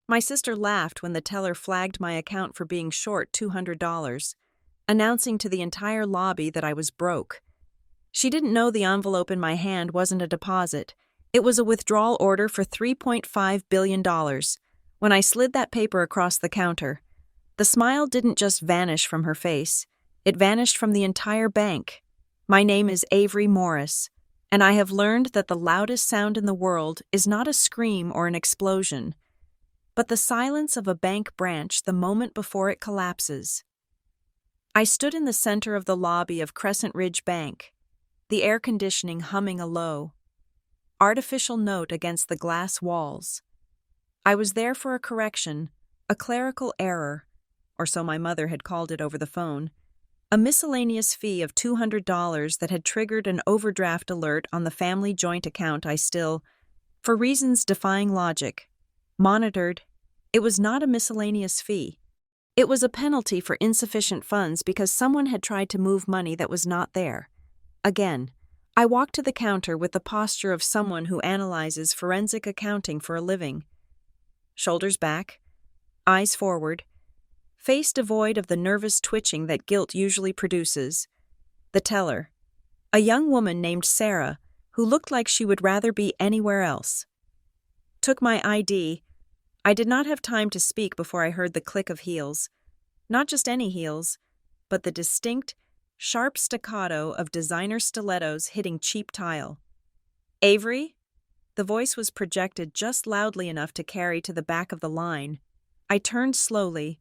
My sister laughed when the teller flagged my account for being short $200, announcing to the entire lobby that I was broke. She didn't know the envelope in my hand wasn't a deposit. It was a withdrawal order for $3.5 billion. When I slid that paper across the counter, the smile didn't just vanish from her face. It vanished from the entire bank. My name is Avery Morris, and I have learned that the loudest sound in the world is not a scream or an explosion, but the silence of a bank branch the moment before it collapses. I stood in the center of the lobby of Crescent Ridge Bank, the air conditioning humming a low, artificial note against the glass walls. I was there for a correction, a clerical error, or so my mother had called it over the phone, a miscellaneous fee of $200 that had triggered an overdraft alert on the family joint account I still, for reasons defying logic, monitored. It was not a miscellaneous fee. It was a penalty for insufficient funds because someone had tried to move money that was not there. Again, I walked to the counter with the posture of someone who analyzes forensic accounting for a living. Shoulders back, eyes forward, face devoid of the nervous twitching that guilt usually produces. The teller, a young woman named Sarah, who looked like she would rather be anywhere else, took my ID. I did not have time to speak before I heard the click of heels. Not just any heels, but the distinct, sharp staccato of designer stilettos hitting cheap tile. Avery? The voice was projected just loudly enough to carry to the back of the line. I turned slowly.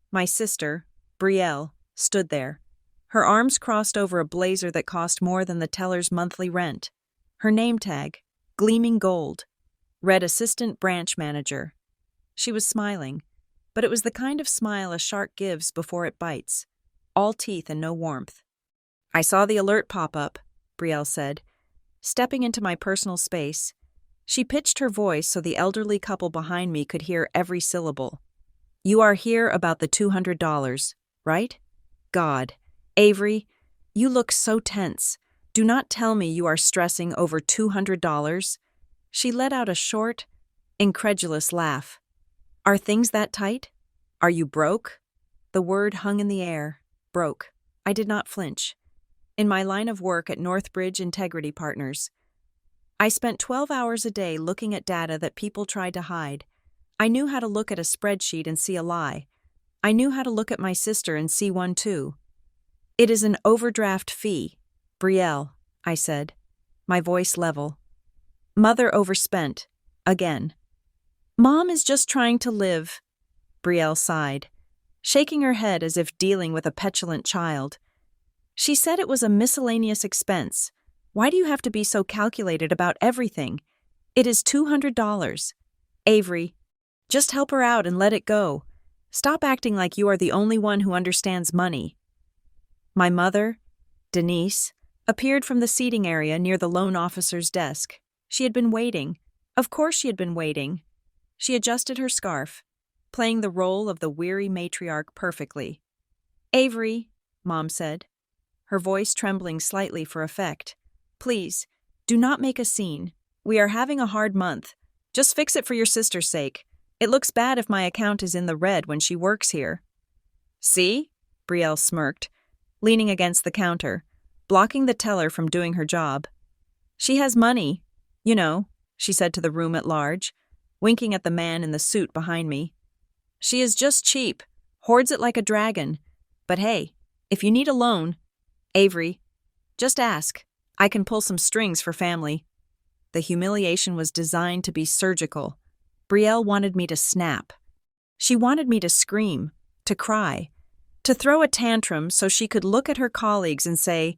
My sister, Brielle, stood there, her arms crossed over a blazer that cost more than the teller's monthly rent. Her name tag, gleaming gold, read Assistant Branch Manager. She was smiling, but it was the kind of smile a shark gives before it bites, all teeth and no warmth. "I saw the alert pop up," Brielle said, stepping into my personal space. She pitched her voice so the elderly couple behind me could hear every syllable. "You are here about the $200, right? God, Avery, you look so tense. Do not tell me you are stressing over $200. She let out a short, incredulous laugh. "Are things that tight? Are you broke?" The word hung in the air. Broke. I did not flinch. In my line of work at Northbridge Integrity Partners, I spent 12 hours a day looking at data that people tried to hide. I knew how to look at a spreadsheet and see a lie. I knew how to look at my sister and see one too. "It is an overdraft fee, Brielle," I said, my voice level. "Mother overspent. Again." "Mom is just trying to live," Brielle sighed, shaking her head as if dealing with a petulant child. "She said it was a miscellaneous expense. Why do you have to be so calculated about everything? It is $200. Avery, just help her out and let it go. Stop acting like you are the only one who understands money." My mother, Denise, appeared from the seating area near the loan officer's desk. She had been waiting. Of course she had been waiting. She adjusted her scarf, playing the role of the weary matriarch perfectly. "Avery," Mom said, her voice trembling slightly for effect, "please, do not make a scene. We are having a hard month. Just fix it for your sister's sake. It looks bad if my account is in the red when she works here." "See?" Brielle smirked, leaning against the counter, blocking the teller from doing her job. "She has money, you know," she said to the room at large, winking at the man in the suit behind me. "She is just cheap, hoards it like a dragon. But hey, if you need a loan, Avery, just ask. I can pull some strings for family." The humiliation was designed to be surgical. Brielle wanted me to snap. She wanted me to scream, to cry, to throw a tantrum so she could look at her colleagues and say,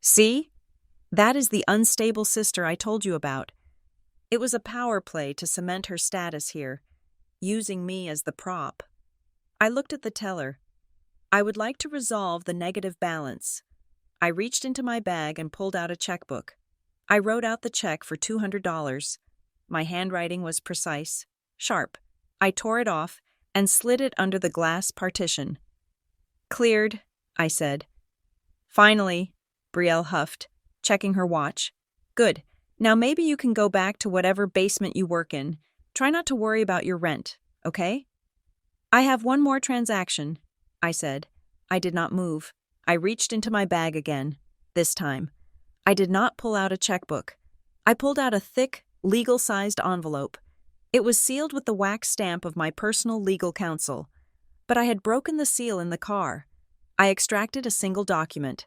"See? That is the unstable sister I told you about." It was a power play to cement her status here, using me as the prop. I looked at the teller. I would like to resolve the negative balance. I reached into my bag and pulled out a checkbook. I wrote out the check for $200. My handwriting was precise, sharp. I tore it off and slid it under the glass partition. "Cleared," I said. "Finally," Brielle huffed, checking her watch. "Good. Now maybe you can go back to whatever basement you work in. Try not to worry about your rent. okay? I have one more transaction, I said. I did not move. I reached into my bag again, this time. I did not pull out a checkbook. I pulled out a thick, legal-sized envelope. It was sealed with the wax stamp of my personal legal counsel. But I had broken the seal in the car. I extracted a single document.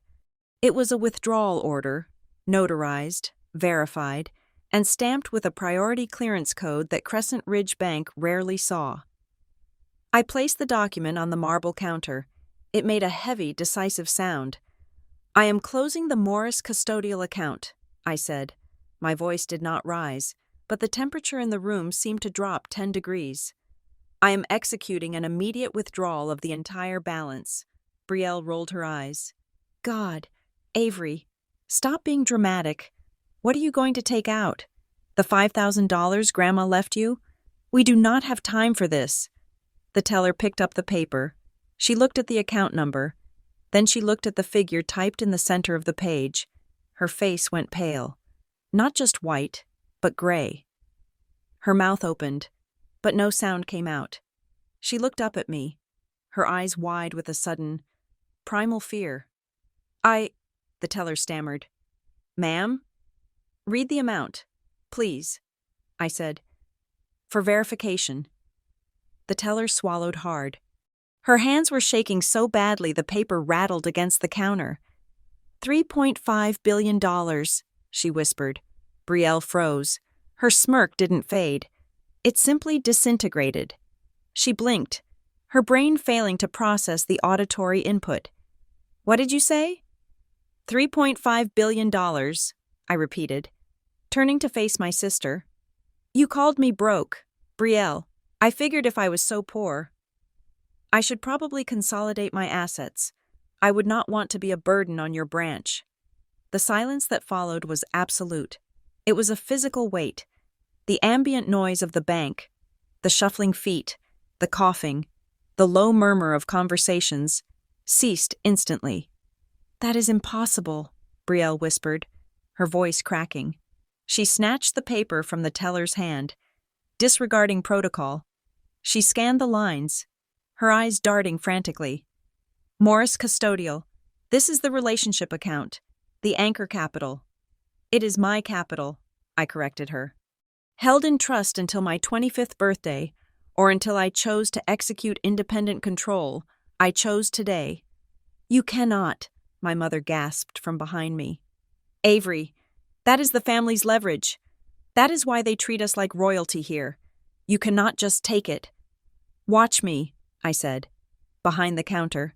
It was a withdrawal order, notarized, verified, and stamped with a priority clearance code that Crescent Ridge Bank rarely saw. I placed the document on the marble counter. It made a heavy, decisive sound. I am closing the Morris custodial account, I said. My voice did not rise, but the temperature in the room seemed to drop 10 degrees. I am executing an immediate withdrawal of the entire balance. Brielle rolled her eyes. God, Avery, stop being dramatic. What are you going to take out? The $5,000 Grandma left you? We do not have time for this. The teller picked up the paper. She looked at the account number. Then she looked at the figure typed in the center of the page. Her face went pale. Not just white, but gray. Her mouth opened, but no sound came out. She looked up at me, her eyes wide with a sudden, primal fear. The teller stammered. Ma'am? Read the amount, please, I said. For verification. The teller swallowed hard. Her hands were shaking so badly the paper rattled against the counter. $3.5 billion, she whispered. Brielle froze. Her smirk didn't fade. It simply disintegrated. She blinked, her brain failing to process the auditory input. What did you say? $3.5 billion, I repeated, turning to face my sister. You called me broke, Brielle. I figured if I was so poor, I should probably consolidate my assets. I would not want to be a burden on your branch. The silence that followed was absolute. It was a physical weight. The ambient noise of the bank, the shuffling feet, the coughing, the low murmur of conversations, ceased instantly. That is impossible, Brielle whispered, her voice cracking. She snatched the paper from the teller's hand. Disregarding protocol, she scanned the lines, her eyes darting frantically. Morris Custodial, this is the relationship account, the anchor capital. It is my capital, I corrected her. Held in trust until my 25th birthday, or until I chose to execute independent control, I chose today. You cannot, my mother gasped from behind me. Avery, that is the family's leverage. That is why they treat us like royalty here. You cannot just take it. Watch me, I said. Behind the counter,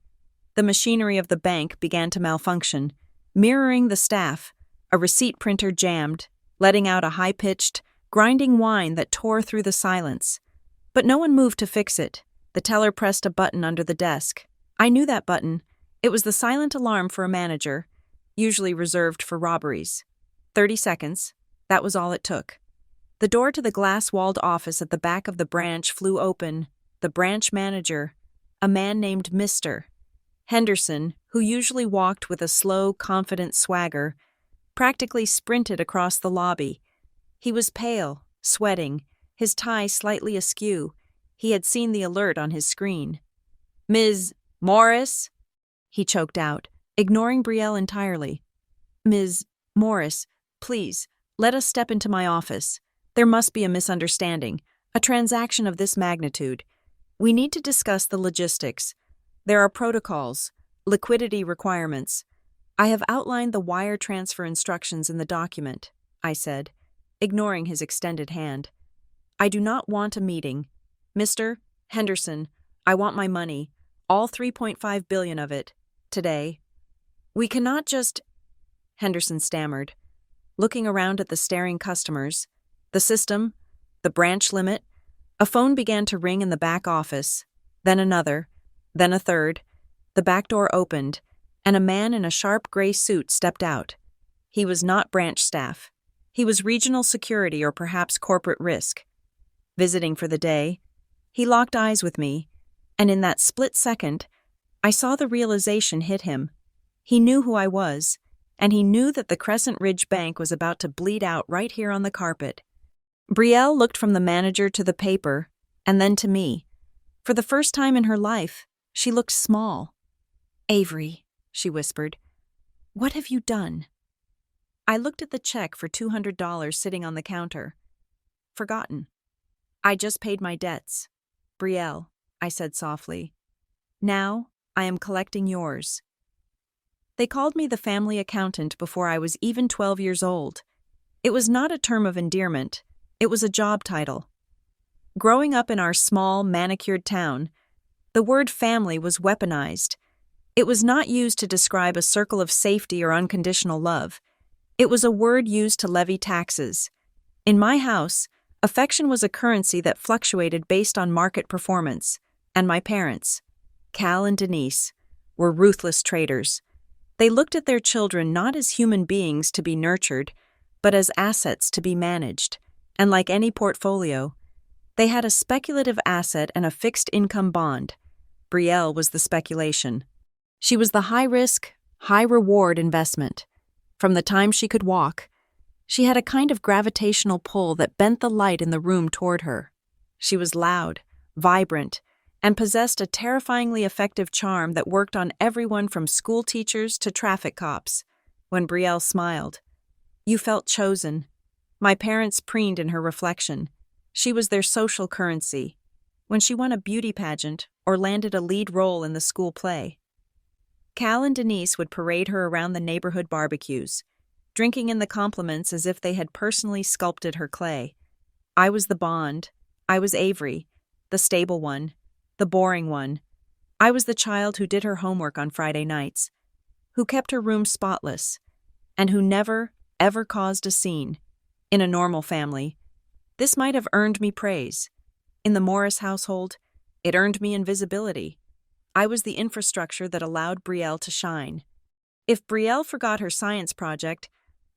the machinery of the bank began to malfunction, mirroring the staff. A receipt printer jammed, letting out a high-pitched, grinding whine that tore through the silence. But no one moved to fix it. The teller pressed a button under the desk. I knew that button. It was the silent alarm for a manager, usually reserved for robberies. 30 seconds. That was all it took. The door to the glass-walled office at the back of the branch flew open. The branch manager, a man named Mr. Henderson, who usually walked with a slow, confident swagger, practically sprinted across the lobby. He was pale, sweating, his tie slightly askew. He had seen the alert on his screen. Ms. Morris? He choked out, ignoring Brielle entirely. Ms. Morris, please, let us step into my office. There must be a misunderstanding, a transaction of this magnitude. We need to discuss the logistics. There are protocols, liquidity requirements. I have outlined the wire transfer instructions in the document, I said, ignoring his extended hand. I do not want a meeting. Mr. Henderson, I want my money, all $3.5 billion of it, today. We cannot just... Henderson stammered, looking around at the staring customers, the system, the branch limit. A phone began to ring in the back office, then another, then a third. The back door opened, and a man in a sharp gray suit stepped out. He was not branch staff. He was regional security or perhaps corporate risk. Visiting for the day, he locked eyes with me, and in that split second, I saw the realization hit him. He knew who I was, and he knew that the Crescent Ridge Bank was about to bleed out right here on the carpet. Brielle looked from the manager to the paper, and then to me. For the first time in her life, she looked small. "Avery," she whispered, "what have you done?" I looked at the check for $200 sitting on the counter. Forgotten. "I just paid my debts. Brielle," I said softly. "Now, I am collecting yours." They called me the family accountant before I was even 12 years old. It was not a term of endearment, it was a job title. Growing up in our small, manicured town, the word family was weaponized. It was not used to describe a circle of safety or unconditional love. It was a word used to levy taxes. In my house, affection was a currency that fluctuated based on market performance, and my parents, Cal and Denise, were ruthless traders. They looked at their children not as human beings to be nurtured, but as assets to be managed, and like any portfolio, they had a speculative asset and a fixed income bond. Brielle was the speculation. She was the high-risk, high-reward investment. From the time she could walk, she had a kind of gravitational pull that bent the light in the room toward her. She was loud, vibrant, and possessed a terrifyingly effective charm that worked on everyone from school teachers to traffic cops. When Brielle smiled, you felt chosen. My parents preened in her reflection. She was their social currency. When she won a beauty pageant or landed a lead role in the school play, Cal and Denise would parade her around the neighborhood barbecues, drinking in the compliments as if they had personally sculpted her clay. I was the Bond. I was Avery, the stable one, the boring one. I was the child who did her homework on Friday nights, who kept her room spotless, and who never, ever caused a scene. In a normal family, this might have earned me praise. In the Morris household, it earned me invisibility. I was the infrastructure that allowed Brielle to shine. If Brielle forgot her science project,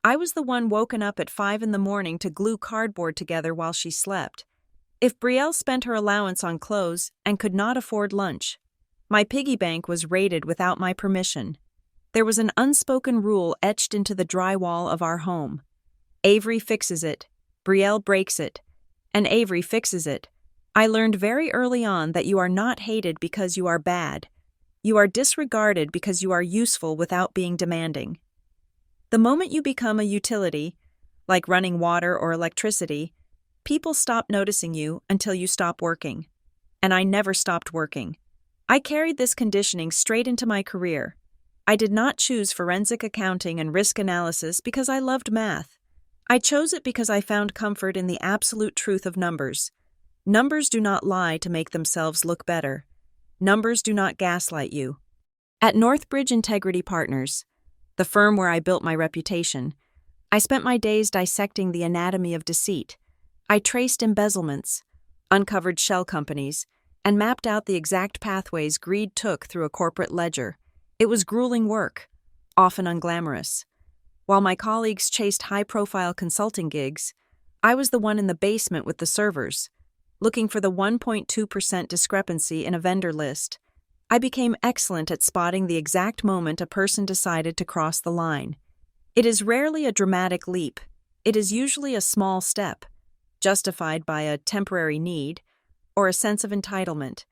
I was the one woken up at 5 a.m. to glue cardboard together while she slept. If Brielle spent her allowance on clothes and could not afford lunch, my piggy bank was raided without my permission. There was an unspoken rule etched into the drywall of our home. Avery fixes it, Brielle breaks it, and Avery fixes it. I learned very early on that you are not hated because you are bad. You are disregarded because you are useful without being demanding. The moment you become a utility, like running water or electricity, people stop noticing you until you stop working. And I never stopped working. I carried this conditioning straight into my career. I did not choose forensic accounting and risk analysis because I loved math. I chose it because I found comfort in the absolute truth of numbers. Numbers do not lie to make themselves look better. Numbers do not gaslight you. At Northbridge Integrity Partners, the firm where I built my reputation, I spent my days dissecting the anatomy of deceit. I traced embezzlements, uncovered shell companies, and mapped out the exact pathways greed took through a corporate ledger. It was grueling work, often unglamorous. While my colleagues chased high-profile consulting gigs, I was the one in the basement with the servers, looking for the 1.2% discrepancy in a vendor list. I became excellent at spotting the exact moment a person decided to cross the line. It is rarely a dramatic leap. It is usually a small step, justified by a temporary need or a sense of entitlement.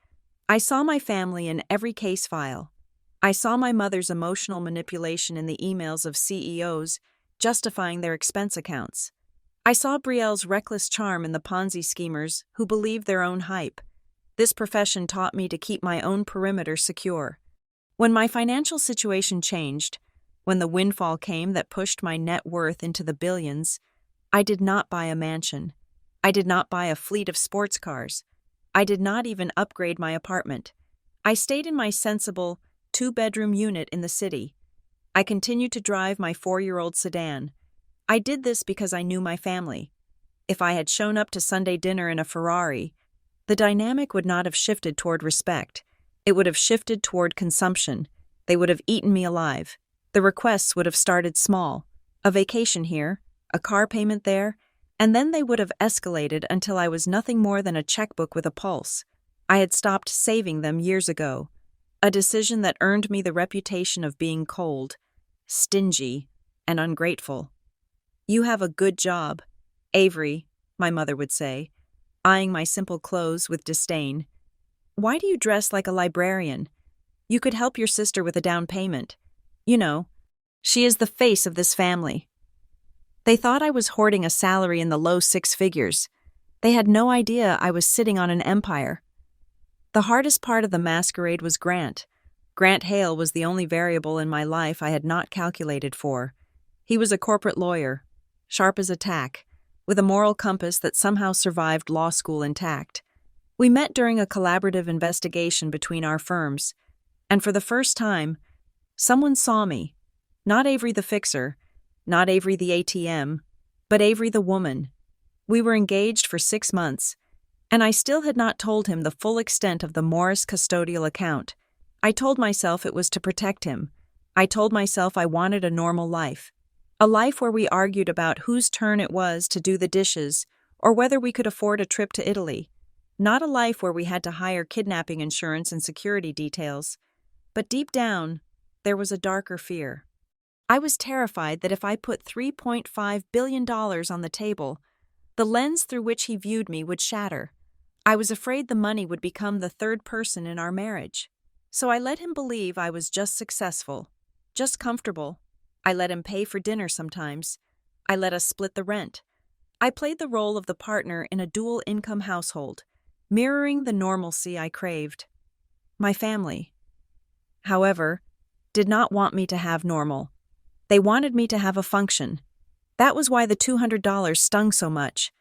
I saw my family in every case file. I saw my mother's emotional manipulation in the emails of CEOs justifying their expense accounts. I saw Brielle's reckless charm in the Ponzi schemers who believed their own hype. This profession taught me to keep my own perimeter secure. When my financial situation changed, when the windfall came that pushed my net worth into the billions, I did not buy a mansion. I did not buy a fleet of sports cars. I did not even upgrade my apartment. I stayed in my sensible, 2-bedroom unit in the city. I continued to drive my 4-year-old sedan. I did this because I knew my family. If I had shown up to Sunday dinner in a Ferrari, the dynamic would not have shifted toward respect. It would have shifted toward consumption. They would have eaten me alive. The requests would have started small. A vacation here, a car payment there, and then they would have escalated until I was nothing more than a checkbook with a pulse. I had stopped saving them years ago. A decision that earned me the reputation of being cold, stingy, and ungrateful. "You have a good job, Avery," my mother would say. eyeing my simple clothes with disdain. "Why do you dress like a librarian? You could help your sister with a down payment. You know, she is the face of this family." They thought I was hoarding a salary in the low six figures. They had no idea I was sitting on an empire. The hardest part of the masquerade was Grant. Grant Hale was the only variable in my life I had not calculated for. He was a corporate lawyer, sharp as a tack, with a moral compass that somehow survived law school intact. We met during a collaborative investigation between our firms, and for the first time, someone saw me. Not Avery the fixer, not Avery the ATM, but Avery the woman. We were engaged for 6 months, and I still had not told him the full extent of the Morris custodial account. I told myself it was to protect him. I told myself I wanted a normal life. A life where we argued about whose turn it was to do the dishes or whether we could afford a trip to Italy. Not a life where we had to hire kidnapping insurance and security details. But deep down, there was a darker fear. I was terrified that if I put $3.5 billion on the table, the lens through which he viewed me would shatter. I was afraid the money would become the third person in our marriage. So I let him believe I was just successful, just comfortable. I let him pay for dinner sometimes. I let us split the rent. I played the role of the partner in a dual-income household, mirroring the normalcy I craved. My family, however, did not want me to have normal. They wanted me to have a function. That was why the $200 stung so much.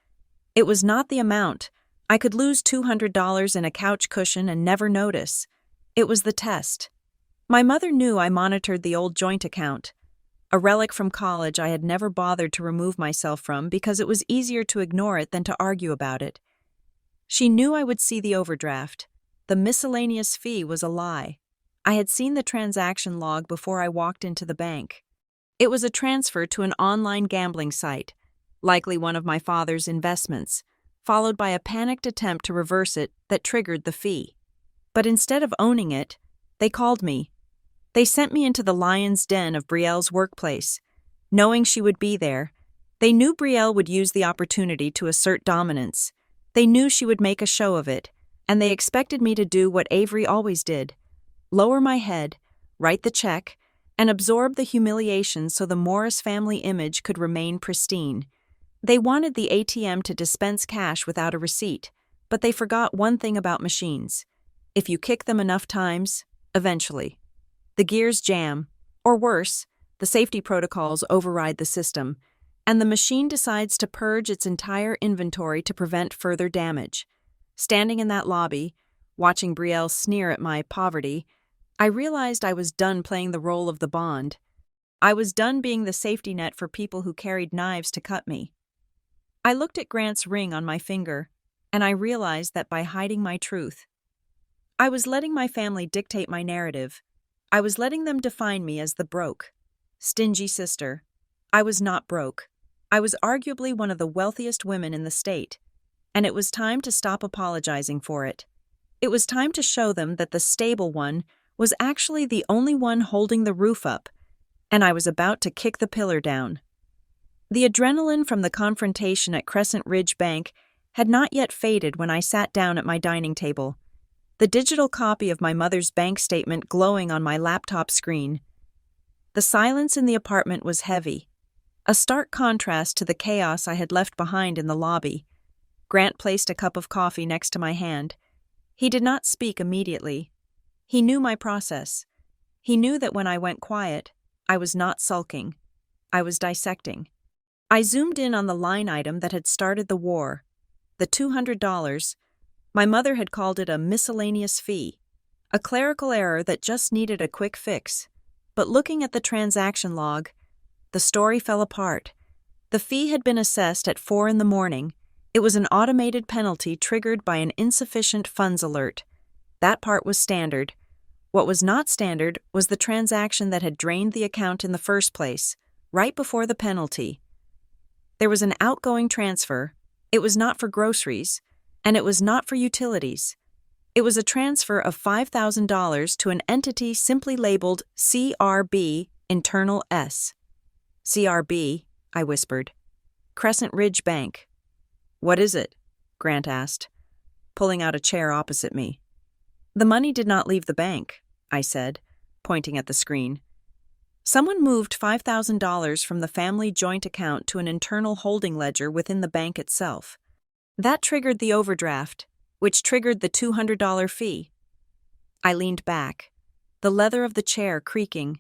It was not the amount. I could lose $200 in a couch cushion and never notice. It was the test. My mother knew I monitored the old joint account, a relic from college I had never bothered to remove myself from because it was easier to ignore it than to argue about it. She knew I would see the overdraft. The miscellaneous fee was a lie. I had seen the transaction log before I walked into the bank. It was a transfer to an online gambling site, likely one of my father's investments, followed by a panicked attempt to reverse it that triggered the fee. But instead of owning it, they called me. They sent me into the lion's den of Brielle's workplace. Knowing she would be there, they knew Brielle would use the opportunity to assert dominance. They knew she would make a show of it, and they expected me to do what Avery always did: lower my head, write the check, and absorb the humiliation so the Morris family image could remain pristine. They wanted the ATM to dispense cash without a receipt, but they forgot one thing about machines. If you kick them enough times, eventually, the gears jam, or worse, the safety protocols override the system, and the machine decides to purge its entire inventory to prevent further damage. Standing in that lobby, watching Brielle sneer at my poverty, I realized I was done playing the role of the Bond. I was done being the safety net for people who carried knives to cut me. I looked at Grant's ring on my finger, and I realized that by hiding my truth, I was letting my family dictate my narrative. I was letting them define me as the broke, stingy sister. I was not broke. I was arguably one of the wealthiest women in the state, and it was time to stop apologizing for it. It was time to show them that the stable one was actually the only one holding the roof up, and I was about to kick the pillar down. The adrenaline from the confrontation at Crescent Ridge Bank had not yet faded when I sat down at my dining table, the digital copy of my mother's bank statement glowing on my laptop screen. The silence in the apartment was heavy, a stark contrast to the chaos I had left behind in the lobby. Grant placed a cup of coffee next to my hand. He did not speak immediately. He knew my process. He knew that when I went quiet, I was not sulking. I was dissecting. I zoomed in on the line item that had started the war. The $200. My mother had called it a miscellaneous fee, a clerical error that just needed a quick fix. But looking at the transaction log, the story fell apart. The fee had been assessed at 4 a.m. It was an automated penalty triggered by an insufficient funds alert. That part was standard. What was not standard was the transaction that had drained the account in the first place, right before the penalty. There was an outgoing transfer. It was not for groceries, and it was not for utilities. It was a transfer of $5,000 to an entity simply labeled CRB Internal S. CRB, I whispered. Crescent Ridge Bank. What is it? Grant asked, pulling out a chair opposite me. The money did not leave the bank, I said, pointing at the screen. Someone moved $5,000 from the family joint account to an internal holding ledger within the bank itself. That triggered the overdraft, which triggered the $200 fee. I leaned back, the leather of the chair creaking.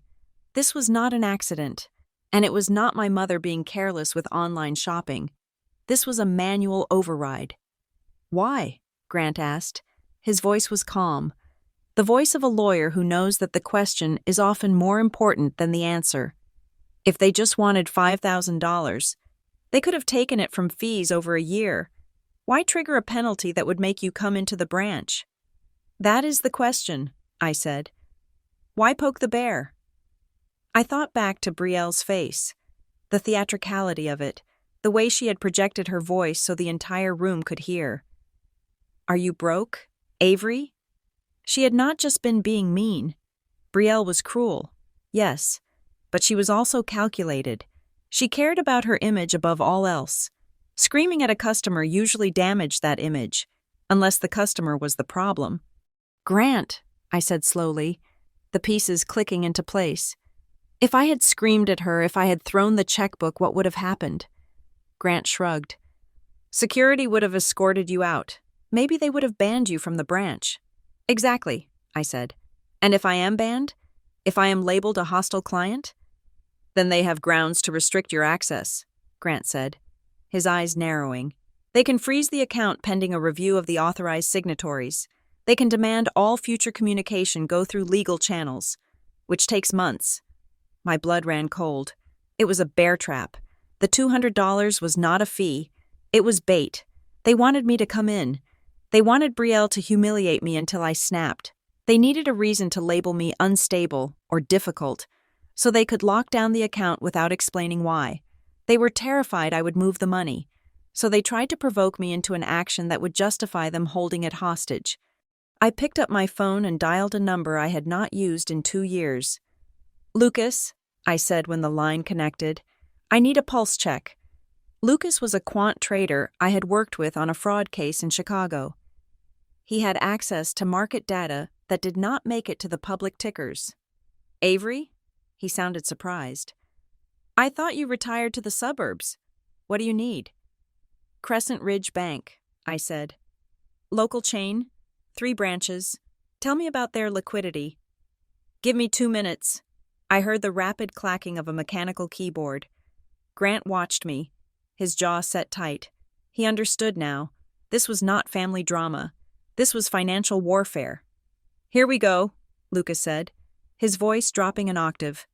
This was not an accident, and it was not my mother being careless with online shopping. This was a manual override. Why? Grant asked. His voice was calm, the voice of a lawyer who knows that the question is often more important than the answer. If they just wanted $5,000, they could have taken it from fees over a year. Why trigger a penalty that would make you come into the branch? That is the question, I said. Why poke the bear? I thought back to Brielle's face, the theatricality of it, the way she had projected her voice so the entire room could hear. Are you broke, Avery? She had not just been being mean. Brielle was cruel, yes, but she was also calculated. She cared about her image above all else. Screaming at a customer usually damaged that image, unless the customer was the problem. Grant, I said slowly, the pieces clicking into place. If I had screamed at her, if I had thrown the checkbook, what would have happened? Grant shrugged. Security would have escorted you out. Maybe they would have banned you from the branch. Exactly, I said. And if I am banned? If I am labeled a hostile client? Then they have grounds to restrict your access, Grant said, his eyes narrowing. They can freeze the account pending a review of the authorized signatories. They can demand all future communication go through legal channels, which takes months. My blood ran cold. It was a bear trap. The $200 was not a fee. It was bait. They wanted me to come in. They wanted Brielle to humiliate me until I snapped. They needed a reason to label me unstable or difficult, so they could lock down the account without explaining why. They were terrified I would move the money, so they tried to provoke me into an action that would justify them holding it hostage. I picked up my phone and dialed a number I had not used in 2 years. Lucas, I said when the line connected, I need a pulse check. Lucas was a quant trader I had worked with on a fraud case in Chicago. He had access to market data that did not make it to the public tickers. Avery? He sounded surprised. I thought you retired to the suburbs. What do you need? Crescent Ridge Bank, I said. Local chain, 3 branches. Tell me about their liquidity. Give me 2 minutes. I heard the rapid clacking of a mechanical keyboard. Grant watched me, his jaw set tight. He understood now. This was not family drama. This was financial warfare. Here we go, Lucas said, his voice dropping an octave.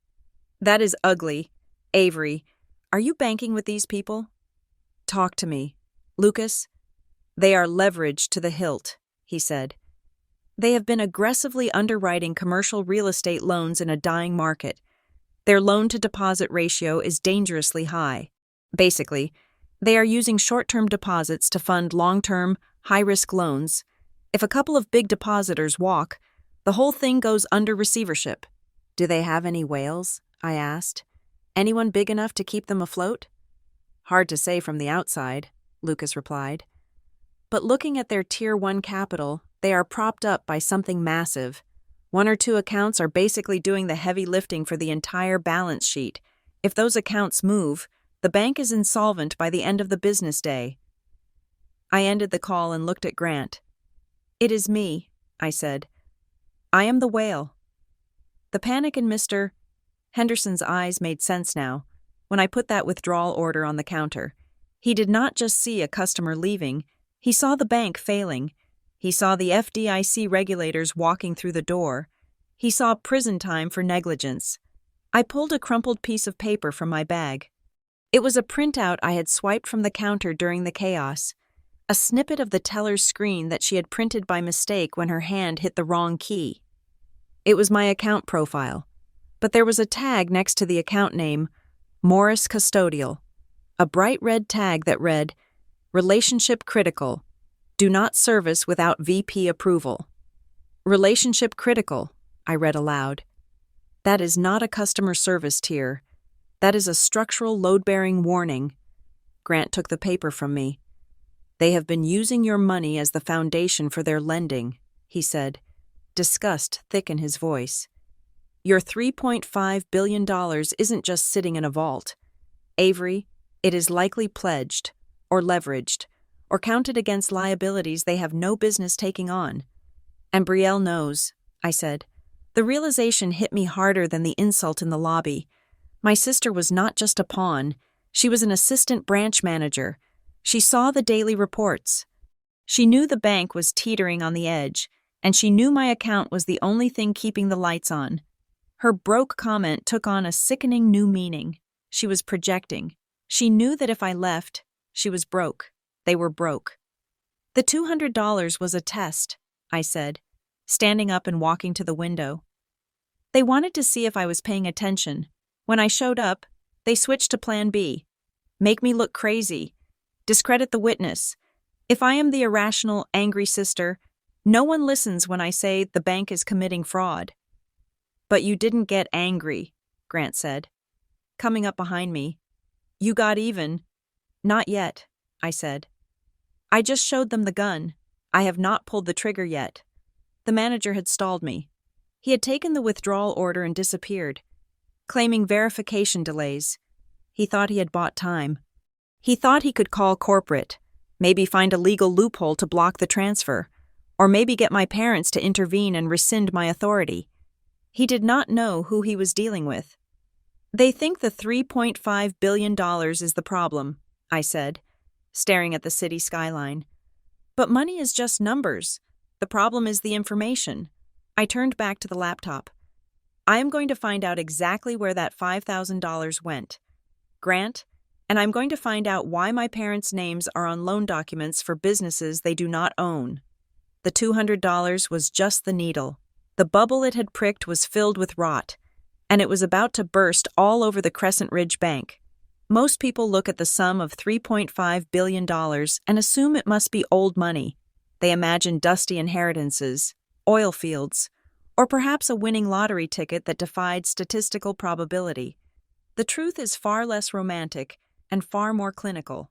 That is ugly. Avery, are you banking with these people? Talk to me. Lucas, they are leveraged to the hilt, he said. They have been aggressively underwriting commercial real estate loans in a dying market. Their loan-to-deposit ratio is dangerously high. Basically, they are using short-term deposits to fund long-term, high-risk loans. If a couple of big depositors walk, the whole thing goes under receivership. Do they have any whales? I asked. Anyone big enough to keep them afloat? Hard to say from the outside, Lucas replied. But looking at their Tier 1 capital, they are propped up by something massive. 1 or 2 accounts are basically doing the heavy lifting for the entire balance sheet. If those accounts move, the bank is insolvent by the end of the business day. I ended the call and looked at Grant. It is me, I said. I am the whale. The panic in Mr. Henderson's eyes made sense now. When I put that withdrawal order on the counter, he did not just see a customer leaving, he saw the bank failing. He saw the FDIC regulators walking through the door. He saw prison time for negligence. I pulled a crumpled piece of paper from my bag. It was a printout I had swiped from the counter during the chaos, a snippet of the teller's screen that she had printed by mistake when her hand hit the wrong key. It was my account profile, but there was a tag next to the account name, Morris Custodial, a bright red tag that read, Relationship Critical. Do not service without VP approval. Relationship Critical, I read aloud. That is not a customer service tier. That is a structural load-bearing warning. Grant took the paper from me. They have been using your money as the foundation for their lending, he said, disgust thick in his voice. Your $3.5 billion isn't just sitting in a vault. Avery, it is likely pledged, or leveraged, or counted against liabilities they have no business taking on. And Brielle knows, I said. The realization hit me harder than the insult in the lobby. My sister was not just a pawn, she was an assistant branch manager. She saw the daily reports. She knew the bank was teetering on the edge, and she knew my account was the only thing keeping the lights on. Her broke comment took on a sickening new meaning. She was projecting. She knew that if I left, she was broke. They were broke. The $200 was a test, I said, standing up and walking to the window. They wanted to see if I was paying attention. When I showed up, they switched to plan B. Make me look crazy. Discredit the witness. If I am the irrational, angry sister, no one listens when I say the bank is committing fraud. But you didn't get angry, Grant said, coming up behind me. You got even. Not yet, I said. I just showed them the gun. I have not pulled the trigger yet. The manager had stalled me. He had taken the withdrawal order and disappeared, claiming verification delays. He thought he had bought time. He thought he could call corporate, maybe find a legal loophole to block the transfer, or maybe get my parents to intervene and rescind my authority. He did not know who he was dealing with. They think the $3.5 billion is the problem, I said, staring at the city skyline. But money is just numbers. The problem is the information. I turned back to the laptop. I am going to find out exactly where that $5,000 went. Grant, and I'm going to find out why my parents' names are on loan documents for businesses they do not own. The $200 was just the needle. The bubble it had pricked was filled with rot, and it was about to burst all over the Crescent Ridge Bank. Most people look at the sum of $3.5 billion and assume it must be old money. They imagine dusty inheritances, oil fields, or perhaps a winning lottery ticket that defied statistical probability. The truth is far less romantic and far more clinical.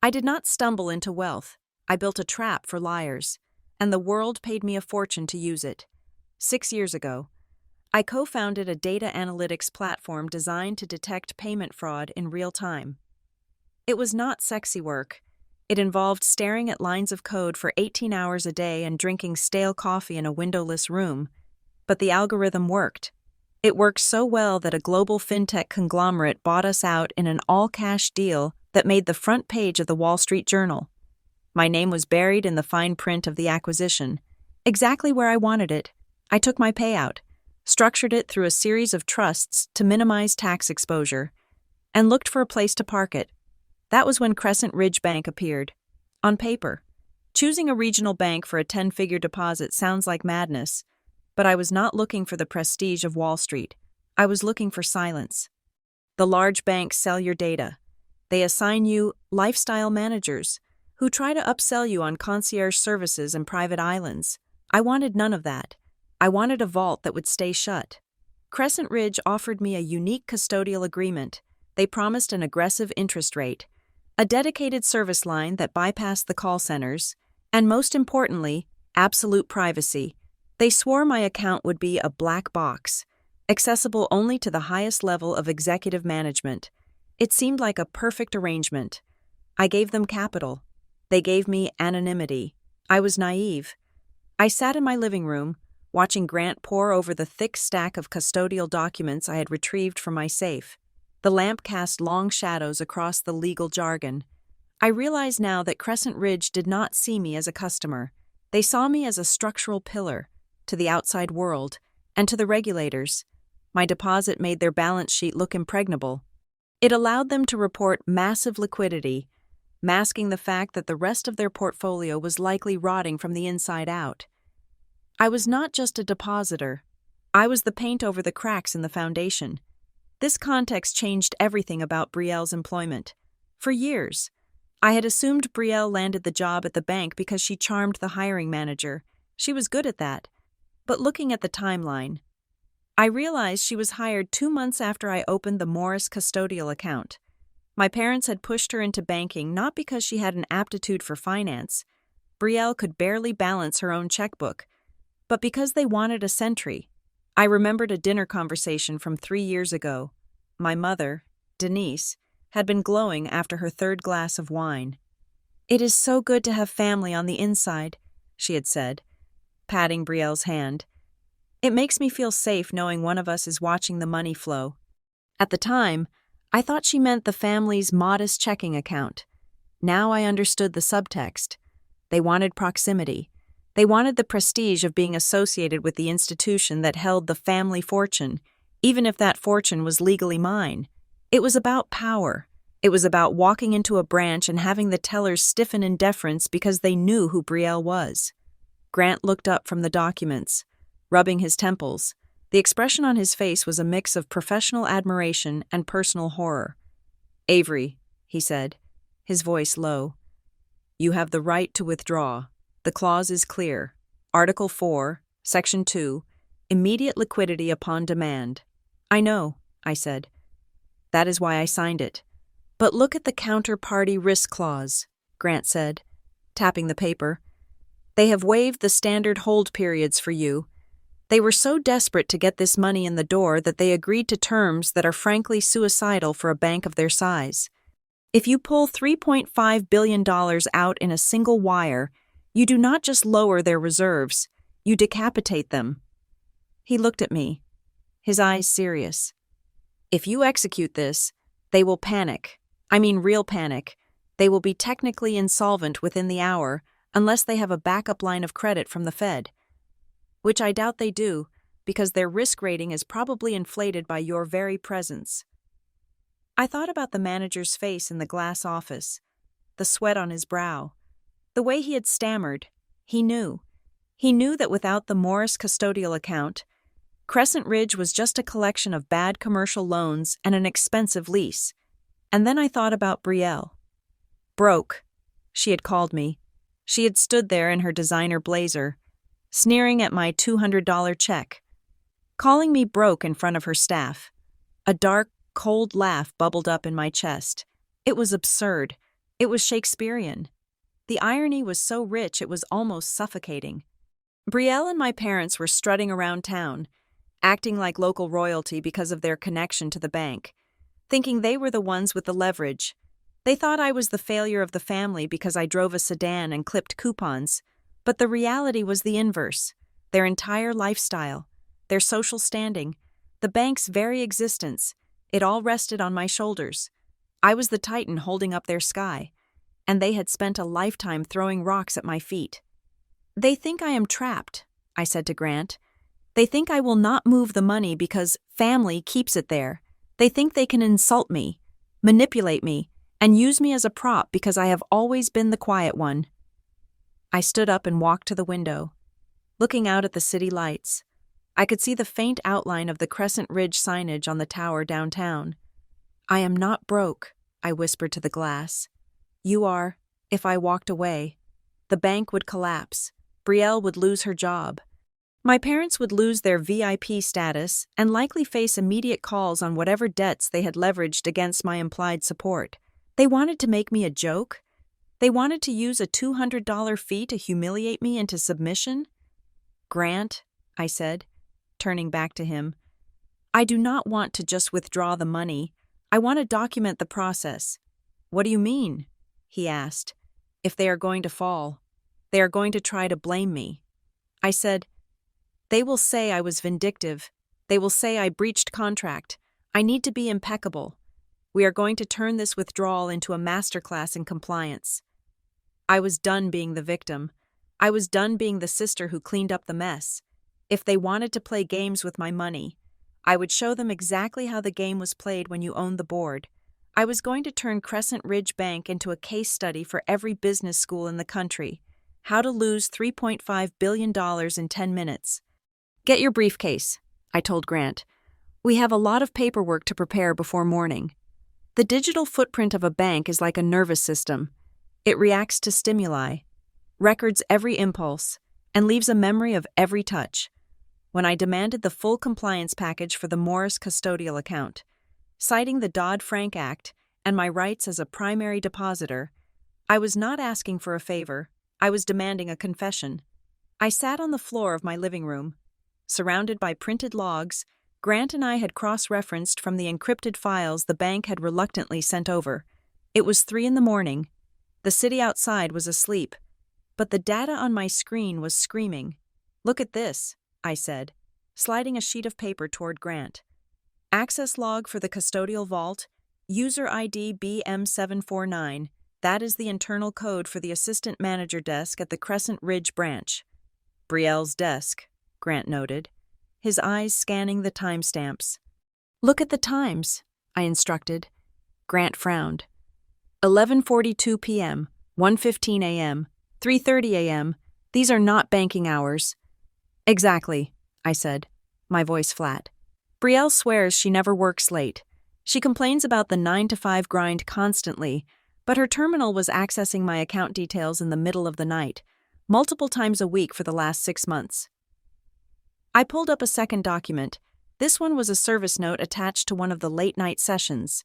I did not stumble into wealth. I built a trap for liars, and the world paid me a fortune to use it. 6 years ago, I co-founded a data analytics platform designed to detect payment fraud in real time. It was not sexy work. It involved staring at lines of code for 18 hours a day and drinking stale coffee in a windowless room. But the algorithm worked. It worked so well that a global fintech conglomerate bought us out in an all-cash deal that made the front page of the Wall Street Journal. My name was buried in the fine print of the acquisition, exactly where I wanted it. I took my payout, structured it through a series of trusts to minimize tax exposure, and looked for a place to park it. That was when Crescent Ridge Bank appeared. On paper, choosing a regional bank for a 10-figure deposit sounds like madness, but I was not looking for the prestige of Wall Street. I was looking for silence. The large banks sell your data. They assign you lifestyle managers who try to upsell you on concierge services and private islands. I wanted none of that. I wanted a vault that would stay shut. Crescent Ridge offered me a unique custodial agreement. They promised an aggressive interest rate, a dedicated service line that bypassed the call centers, and most importantly, absolute privacy. They swore my account would be a black box, accessible only to the highest level of executive management. It seemed like a perfect arrangement. I gave them capital. They gave me anonymity. I was naive. I sat in my living room, watching Grant pore over the thick stack of custodial documents I had retrieved from my safe. The lamp cast long shadows across the legal jargon. I realize now that Crescent Ridge did not see me as a customer. They saw me as a structural pillar to the outside world and to the regulators. My deposit made their balance sheet look impregnable. It allowed them to report massive liquidity, masking the fact that the rest of their portfolio was likely rotting from the inside out. I was not just a depositor. I was the paint over the cracks in the foundation. This context changed everything about Brielle's employment. For years, I had assumed Brielle landed the job at the bank because she charmed the hiring manager. She was good at that. But looking at the timeline, I realized she was hired 2 months after I opened the Morris custodial account. My parents had pushed her into banking not because she had an aptitude for finance. Brielle could barely balance her own checkbook, but because they wanted a sentry. I remembered a dinner conversation from 3 years ago. My mother, Denise, had been glowing after her third glass of wine. "It is so good to have family on the inside," she had said, patting Brielle's hand. "It makes me feel safe knowing one of us is watching the money flow." At the time, I thought she meant the family's modest checking account. Now I understood the subtext. They wanted proximity. They wanted the prestige of being associated with the institution that held the family fortune, even if that fortune was legally mine. It was about power. It was about walking into a branch and having the tellers stiffen in deference because they knew who Brielle was. Grant looked up from the documents, rubbing his temples. The expression on his face was a mix of professional admiration and personal horror. "Avery," he said, his voice low, "you have the right to withdraw. The clause is clear. Article 4, Section 2, immediate liquidity upon demand." "I know," I said. "That is why I signed it." "But look at the counterparty risk clause," Grant said, tapping the paper. "They have waived the standard hold periods for you. They were so desperate to get this money in the door that they agreed to terms that are frankly suicidal for a bank of their size. If you pull $3.5 billion out in a single wire, you do not just lower their reserves, you decapitate them." He looked at me, his eyes serious. "If you execute this, they will panic. I mean real panic. They will be technically insolvent within the hour unless they have a backup line of credit from the Fed. Which I doubt they do, because their risk rating is probably inflated by your very presence." I thought about the manager's face in the glass office, the sweat on his brow, the way he had stammered. He knew. He knew that without the Morris custodial account, Crescent Ridge was just a collection of bad commercial loans and an expensive lease. And then I thought about Brielle. Broke, she had called me. She had stood there in her designer blazer, sneering at my $200 check, calling me broke in front of her staff. A dark, cold laugh bubbled up in my chest. It was absurd. It was Shakespearean. The irony was so rich it was almost suffocating. Brielle and my parents were strutting around town, acting like local royalty because of their connection to the bank, thinking they were the ones with the leverage. They thought I was the failure of the family because I drove a sedan and clipped coupons. But the reality was the inverse. Their entire lifestyle, their social standing, the bank's very existence, it all rested on my shoulders. I was the titan holding up their sky, and they had spent a lifetime throwing rocks at my feet. "They think I am trapped," I said to Grant. "They think I will not move the money because family keeps it there. They think they can insult me, manipulate me, and use me as a prop because I have always been the quiet one." I stood up and walked to the window, looking out at the city lights. I could see the faint outline of the Crescent Ridge signage on the tower downtown. "I am not broke," I whispered to the glass. "You are. If I walked away, the bank would collapse. Brielle would lose her job. My parents would lose their VIP status and likely face immediate calls on whatever debts they had leveraged against my implied support. They wanted to make me a joke? They wanted to use a $200 fee to humiliate me into submission? "Grant," I said, turning back to him, "I do not want to just withdraw the money. I want to document the process." "What do you mean?" he asked. "If they are going to fall, they are going to try to blame me." I said, "They will say I was vindictive. They will say I breached contract. I need to be impeccable. We are going to turn this withdrawal into a masterclass in compliance." I was done being the victim. I was done being the sister who cleaned up the mess. If they wanted to play games with my money, I would show them exactly how the game was played when you owned the board. I was going to turn Crescent Ridge Bank into a case study for every business school in the country. How to lose $3.5 billion in 10 minutes. "Get your briefcase," I told Grant. "We have a lot of paperwork to prepare before morning." The digital footprint of a bank is like a nervous system. It reacts to stimuli, records every impulse, and leaves a memory of every touch. When I demanded the full compliance package for the Morris custodial account, citing the Dodd-Frank Act and my rights as a primary depositor. I was not asking for a favor, I was demanding a confession. I sat on the floor of my living room. Surrounded by printed logs, Grant and I had cross-referenced from the encrypted files the bank had reluctantly sent over. It was 3 a.m. The city outside was asleep, but the data on my screen was screaming. "Look at this," I said, sliding a sheet of paper toward Grant. "Access log for the custodial vault, user ID BM749. That is the internal code for the assistant manager desk at the Crescent Ridge branch." "Brielle's desk," Grant noted, his eyes scanning the timestamps. "Look at the times," I instructed. Grant frowned. 11:42 p.m., 1:15 a.m., 3:30 a.m. These are not banking hours. "Exactly," I said, my voice flat. "Brielle swears she never works late. She complains about the 9-to-5 grind constantly, but her terminal was accessing my account details in the middle of the night, multiple times a week for the last 6 months." I pulled up a second document. This one was a service note attached to one of the late-night sessions.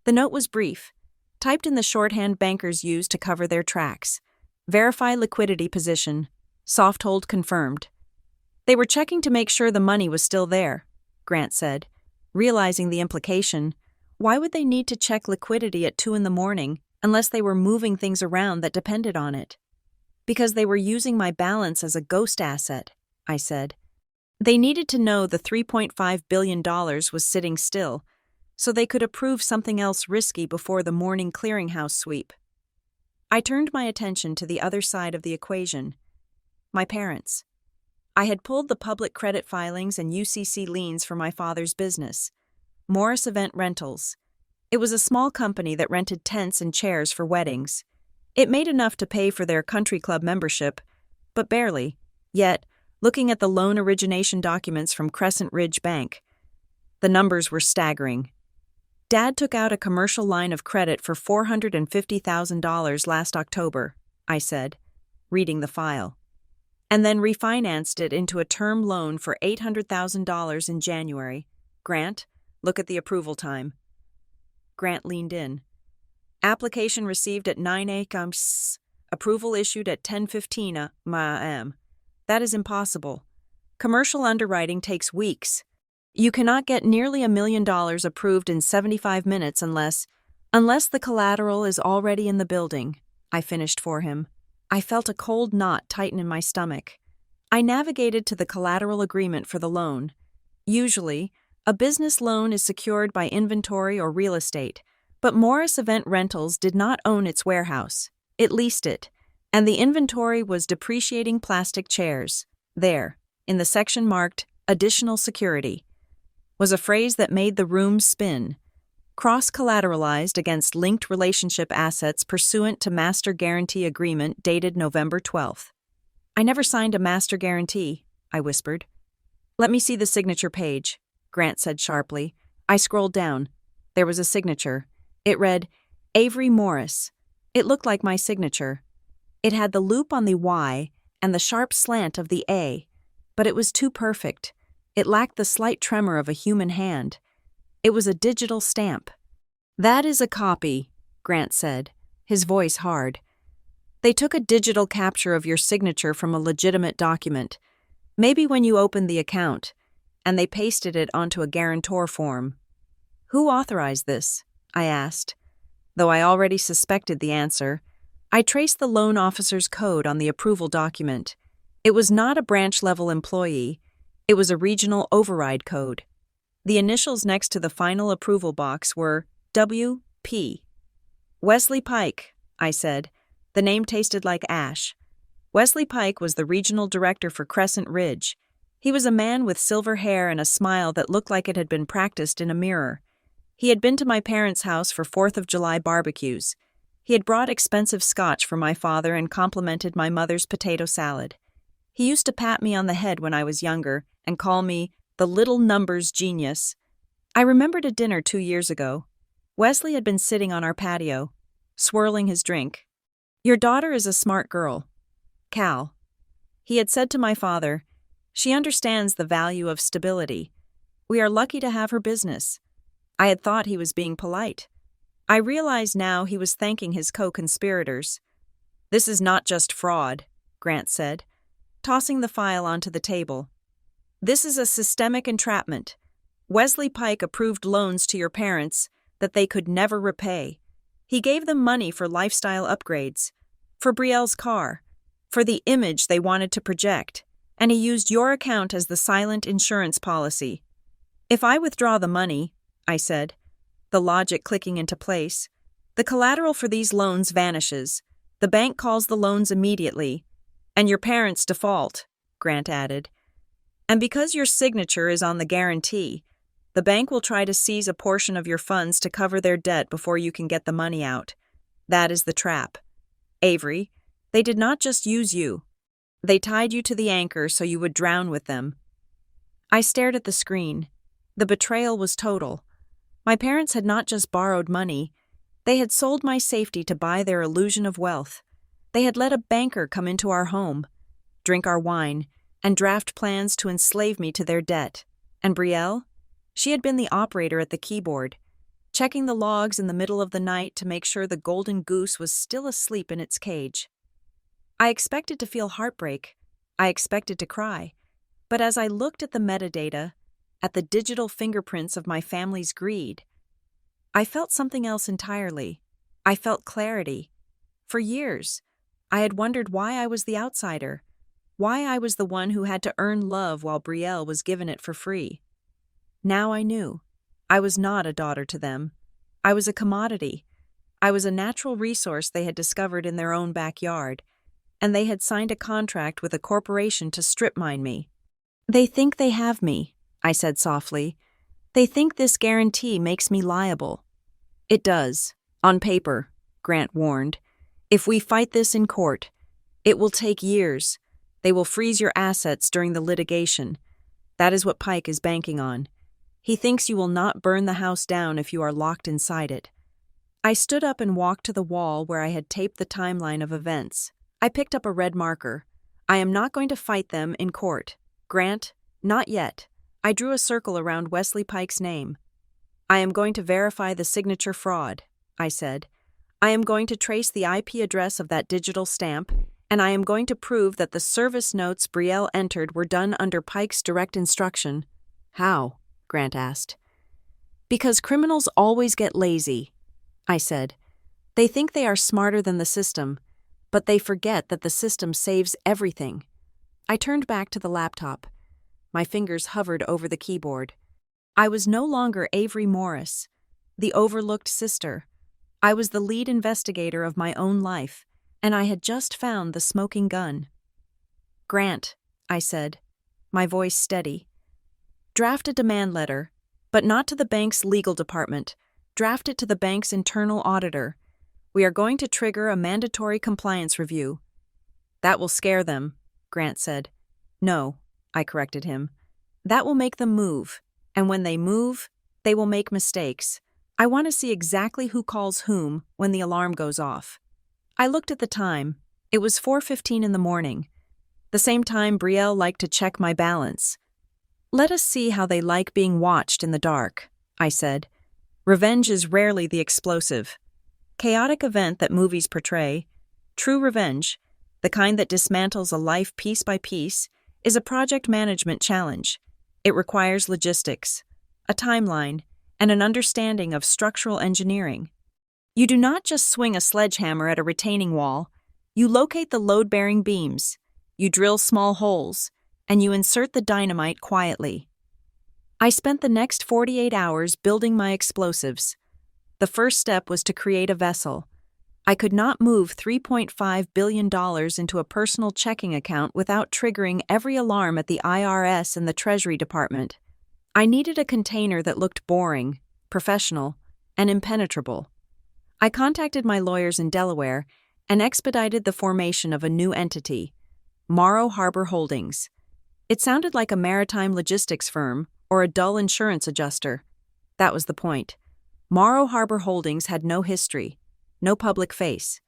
The note was brief, typed in the shorthand bankers use to cover their tracks. "Verify liquidity position. Soft hold confirmed." "They were checking to make sure the money was still there," Grant said. Realizing the implication, why would they need to check liquidity at 2 a.m. unless they were moving things around that depended on it? "Because they were using my balance as a ghost asset," I said. "They needed to know the $3.5 billion was sitting still, so they could approve something else risky before the morning clearinghouse sweep." I turned my attention to the other side of the equation. My parents. I had pulled the public credit filings and UCC liens for my father's business, Morris Event Rentals. It was a small company that rented tents and chairs for weddings. It made enough to pay for their country club membership, but barely. Yet, looking at the loan origination documents from Crescent Ridge Bank, the numbers were staggering. Dad took out a commercial line of credit for $450,000 last October, I said, reading the file, and then refinanced it into a term loan for $800,000 in January. "Grant, look at the approval time." Grant leaned in. "Application received at 9 a.m. Approval issued at 10:15 a.m. That is impossible. Commercial underwriting takes weeks. You cannot get nearly $1 million approved in 75 minutes unless the collateral is already in the building," I finished for him. I felt a cold knot tighten in my stomach. I navigated to the collateral agreement for the loan. Usually, a business loan is secured by inventory or real estate, but Morris Event Rentals did not own its warehouse. It leased it, and the inventory was depreciating plastic chairs. There, in the section marked "Additional Security," was a phrase that made the room spin. "Cross-collateralized against linked relationship assets pursuant to Master Guarantee Agreement dated November 12th. "I never signed a master guarantee," I whispered. "Let me see the signature page," Grant said sharply. I scrolled down. There was a signature. It read, "Avery Morris." It looked like my signature. It had the loop on the Y and the sharp slant of the A, but it was too perfect. It lacked the slight tremor of a human hand. It was a digital stamp. "That is a copy," Grant said, his voice hard. "They took a digital capture of your signature from a legitimate document, maybe when you opened the account, and they pasted it onto a guarantor form." "Who authorized this?" I asked. Though I already suspected the answer, I traced the loan officer's code on the approval document. It was not a branch-level employee. It was a regional override code. The initials next to the final approval box were W.P. "Wesley Pike," I said. The name tasted like ash. Wesley Pike was the regional director for Crescent Ridge. He was a man with silver hair and a smile that looked like it had been practiced in a mirror. He had been to my parents' house for 4th of July barbecues. He had brought expensive scotch for my father and complimented my mother's potato salad. He used to pat me on the head when I was younger and call me the little numbers genius. I remembered a dinner 2 years ago. Wesley had been sitting on our patio, swirling his drink. "Your daughter is a smart girl. Cal." He had said to my father, "She understands the value of stability. We are lucky to have her business." I had thought he was being polite. I realize now he was thanking his co-conspirators. "This is not just fraud," Grant said, tossing the file onto the table. "This is a systemic entrapment. Wesley Pike approved loans to your parents that they could never repay. He gave them money for lifestyle upgrades, for Brielle's car, for the image they wanted to project, and he used your account as the silent insurance policy. If I withdraw the money," I said, the logic clicking into place, "the collateral for these loans vanishes. The bank calls the loans immediately, and your parents default," Grant added. "And because your signature is on the guarantee, the bank will try to seize a portion of your funds to cover their debt before you can get the money out. That is the trap. Avery, they did not just use you. They tied you to the anchor so you would drown with them." I stared at the screen. The betrayal was total. My parents had not just borrowed money, they had sold my safety to buy their illusion of wealth. They had let a banker come into our home, drink our wine, and draft plans to enslave me to their debt. And Brielle? She had been the operator at the keyboard, checking the logs in the middle of the night to make sure the golden goose was still asleep in its cage. I expected to feel heartbreak. I expected to cry. But as I looked at the metadata, at the digital fingerprints of my family's greed, I felt something else entirely. I felt clarity. For years, I had wondered why I was the outsider, why I was the one who had to earn love while Brielle was given it for free. Now I knew. I was not a daughter to them. I was a commodity. I was a natural resource they had discovered in their own backyard, and they had signed a contract with a corporation to strip mine me. "They think they have me," I said softly. "They think this guarantee makes me liable." "It does, on paper," Grant warned. "If we fight this in court, it will take years. They will freeze your assets during the litigation. That is what Pike is banking on. He thinks you will not burn the house down if you are locked inside it." I stood up and walked to the wall where I had taped the timeline of events. I picked up a red marker. "I am not going to fight them in court. Grant, not yet." I drew a circle around Wesley Pike's name. "I am going to verify the signature fraud," I said. "I am going to trace the IP address of that digital stamp, and I am going to prove that the service notes Brielle entered were done under Pike's direct instruction." "How?" Grant asked. "Because criminals always get lazy," I said. "They think they are smarter than the system, but they forget that the system saves everything." I turned back to the laptop. My fingers hovered over the keyboard. I was no longer Avery Morris, the overlooked sister. I was the lead investigator of my own life, and I had just found the smoking gun. "Grant," I said, my voice steady, "draft a demand letter, but not to the bank's legal department. Draft it to the bank's internal auditor. We are going to trigger a mandatory compliance review." "That will scare them," Grant said. "No," I corrected him. "That will make them move, and when they move, they will make mistakes. I want to see exactly who calls whom when the alarm goes off." I looked at the time. It was 4:15 in the morning, the same time Brielle liked to check my balance. "Let us see how they like being watched in the dark," I said. "Revenge is rarely the explosive, chaotic event that movies portray. True revenge, the kind that dismantles a life piece by piece, is a project management challenge. It requires logistics, a timeline, and an understanding of structural engineering. You do not just swing a sledgehammer at a retaining wall. You locate the load-bearing beams, you drill small holes, and you insert the dynamite quietly." I spent the next 48 hours building my explosives. The first step was to create a vessel. I could not move $3.5 billion into a personal checking account without triggering every alarm at the IRS and the Treasury Department. I needed a container that looked boring, professional, and impenetrable. I contacted my lawyers in Delaware and expedited the formation of a new entity, Morrow Harbor Holdings. It sounded like a maritime logistics firm or a dull insurance adjuster. That was the point. Morrow Harbor Holdings had no history, no public face,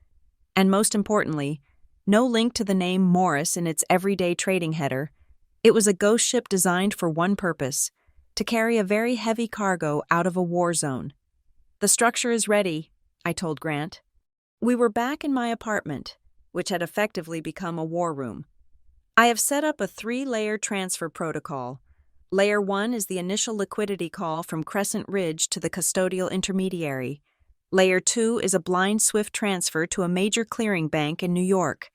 and most importantly, no link to the name Morris in its everyday trading header. It was a ghost ship designed for one purpose, to carry a very heavy cargo out of a war zone. The structure is ready, I told Grant. We were back in my apartment, which had effectively become a war room. I have set up a 3-layer transfer protocol. Layer 1 is the initial liquidity call from Crescent Ridge to the custodial intermediary. Layer 2 is a blind SWIFT transfer to a major clearing bank in New York.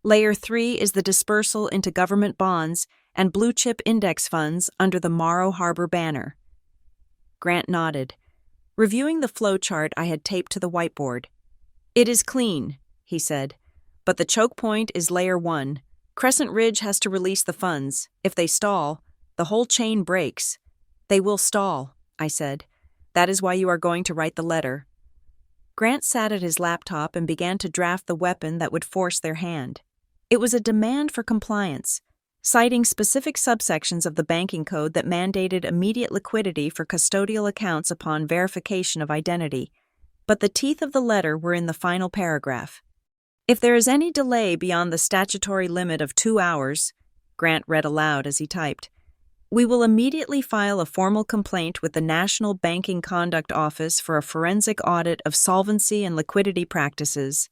Layer 3 is the dispersal into government bonds and blue-chip index funds under the Morrow Harbor banner. Grant nodded, reviewing the flowchart I had taped to the whiteboard. It is clean, he said, but the choke point is Layer 1. Crescent Ridge has to release the funds. If they stall, the whole chain breaks. They will stall, I said. That is why you are going to write the letter. Grant sat at his laptop and began to draft the weapon that would force their hand. It was a demand for compliance, citing specific subsections of the banking code that mandated immediate liquidity for custodial accounts upon verification of identity. But the teeth of the letter were in the final paragraph. If there is any delay beyond the statutory limit of 2 hours, Grant read aloud as he typed, we will immediately file a formal complaint with the National Banking Conduct Office for a forensic audit of solvency and liquidity practices.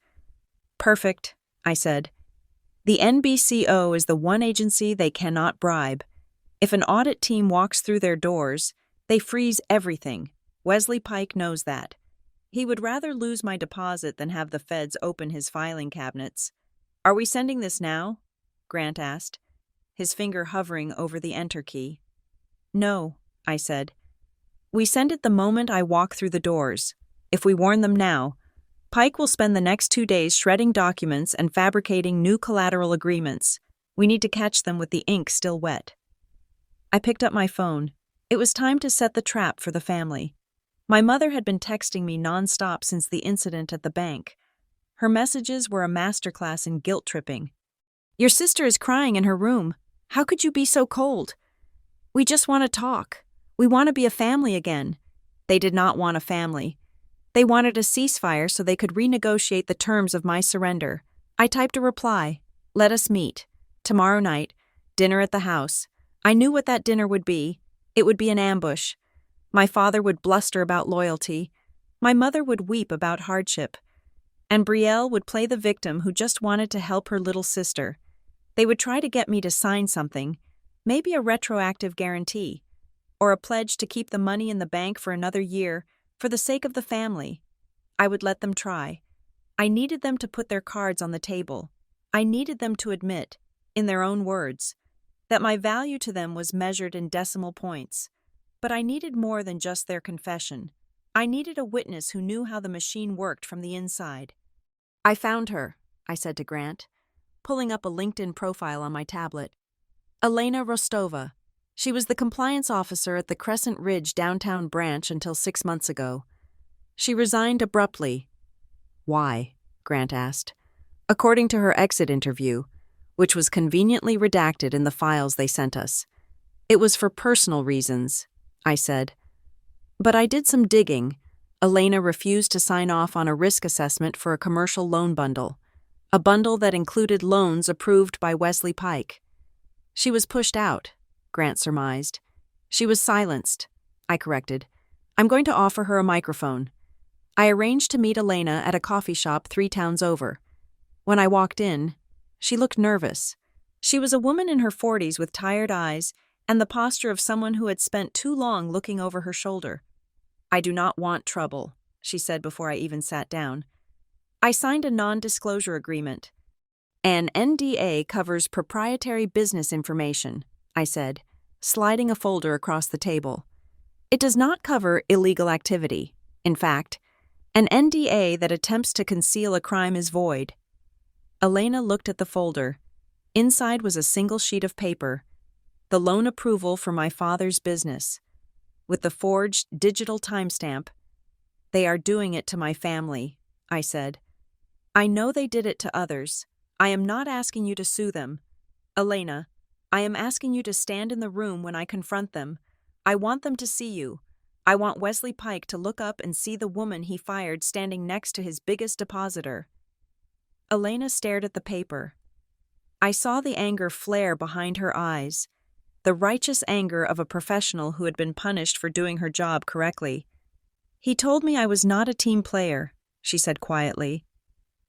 Perfect, I said. The NBCO is the one agency they cannot bribe. If an audit team walks through their doors, they freeze everything. Wesley Pike knows that. He would rather lose my deposit than have the feds open his filing cabinets. Are we sending this now? Grant asked, his finger hovering over the enter key. No, I said. We send it the moment I walk through the doors. If we warn them now, Pike will spend the next 2 days shredding documents and fabricating new collateral agreements. We need to catch them with the ink still wet. I picked up my phone. It was time to set the trap for the family. My mother had been texting me nonstop since the incident at the bank. Her messages were a masterclass in guilt-tripping. Your sister is crying in her room. How could you be so cold? We just want to talk. We want to be a family again. They did not want a family. They wanted a ceasefire so they could renegotiate the terms of my surrender. I typed a reply. Let us meet. Tomorrow night. Dinner at the house. I knew what that dinner would be. It would be an ambush. My father would bluster about loyalty. My mother would weep about hardship. And Brielle would play the victim who just wanted to help her little sister. They would try to get me to sign something, maybe a retroactive guarantee, or a pledge to keep the money in the bank for another year for the sake of the family. I would let them try. I needed them to put their cards on the table. I needed them to admit, in their own words, that my value to them was measured in decimal points. But I needed more than just their confession. I needed a witness who knew how the machine worked from the inside. I found her, I said to Grant, pulling up a LinkedIn profile on my tablet. Elena Rostova. She was the compliance officer at the Crescent Ridge downtown branch until 6 months ago. She resigned abruptly. Why? Grant asked. According to her exit interview, which was conveniently redacted in the files they sent us. It was for personal reasons, I said. But I did some digging. Elena refused to sign off on a risk assessment for a commercial loan bundle, a bundle that included loans approved by Wesley Pike. She was pushed out, Grant surmised. She was silenced, I corrected. I'm going to offer her a microphone. I arranged to meet Elena at a coffee shop 3 towns over. When I walked in, she looked nervous. She was a woman in her 40s with tired eyes and the posture of someone who had spent too long looking over her shoulder. I do not want trouble, she said before I even sat down. I signed a non-disclosure agreement. An NDA covers proprietary business information, I said, sliding a folder across the table. It does not cover illegal activity. In fact, an NDA that attempts to conceal a crime is void. Elena looked at the folder. Inside was a single sheet of paper, the loan approval for my father's business, with the forged digital timestamp. They are doing it to my family, I said. I know they did it to others. I am not asking you to sue them. Elena, I am asking you to stand in the room when I confront them. I want them to see you. I want Wesley Pike to look up and see the woman he fired standing next to his biggest depositor. Elena stared at the paper. I saw the anger flare behind her eyes, the righteous anger of a professional who had been punished for doing her job correctly. He told me I was not a team player, she said quietly.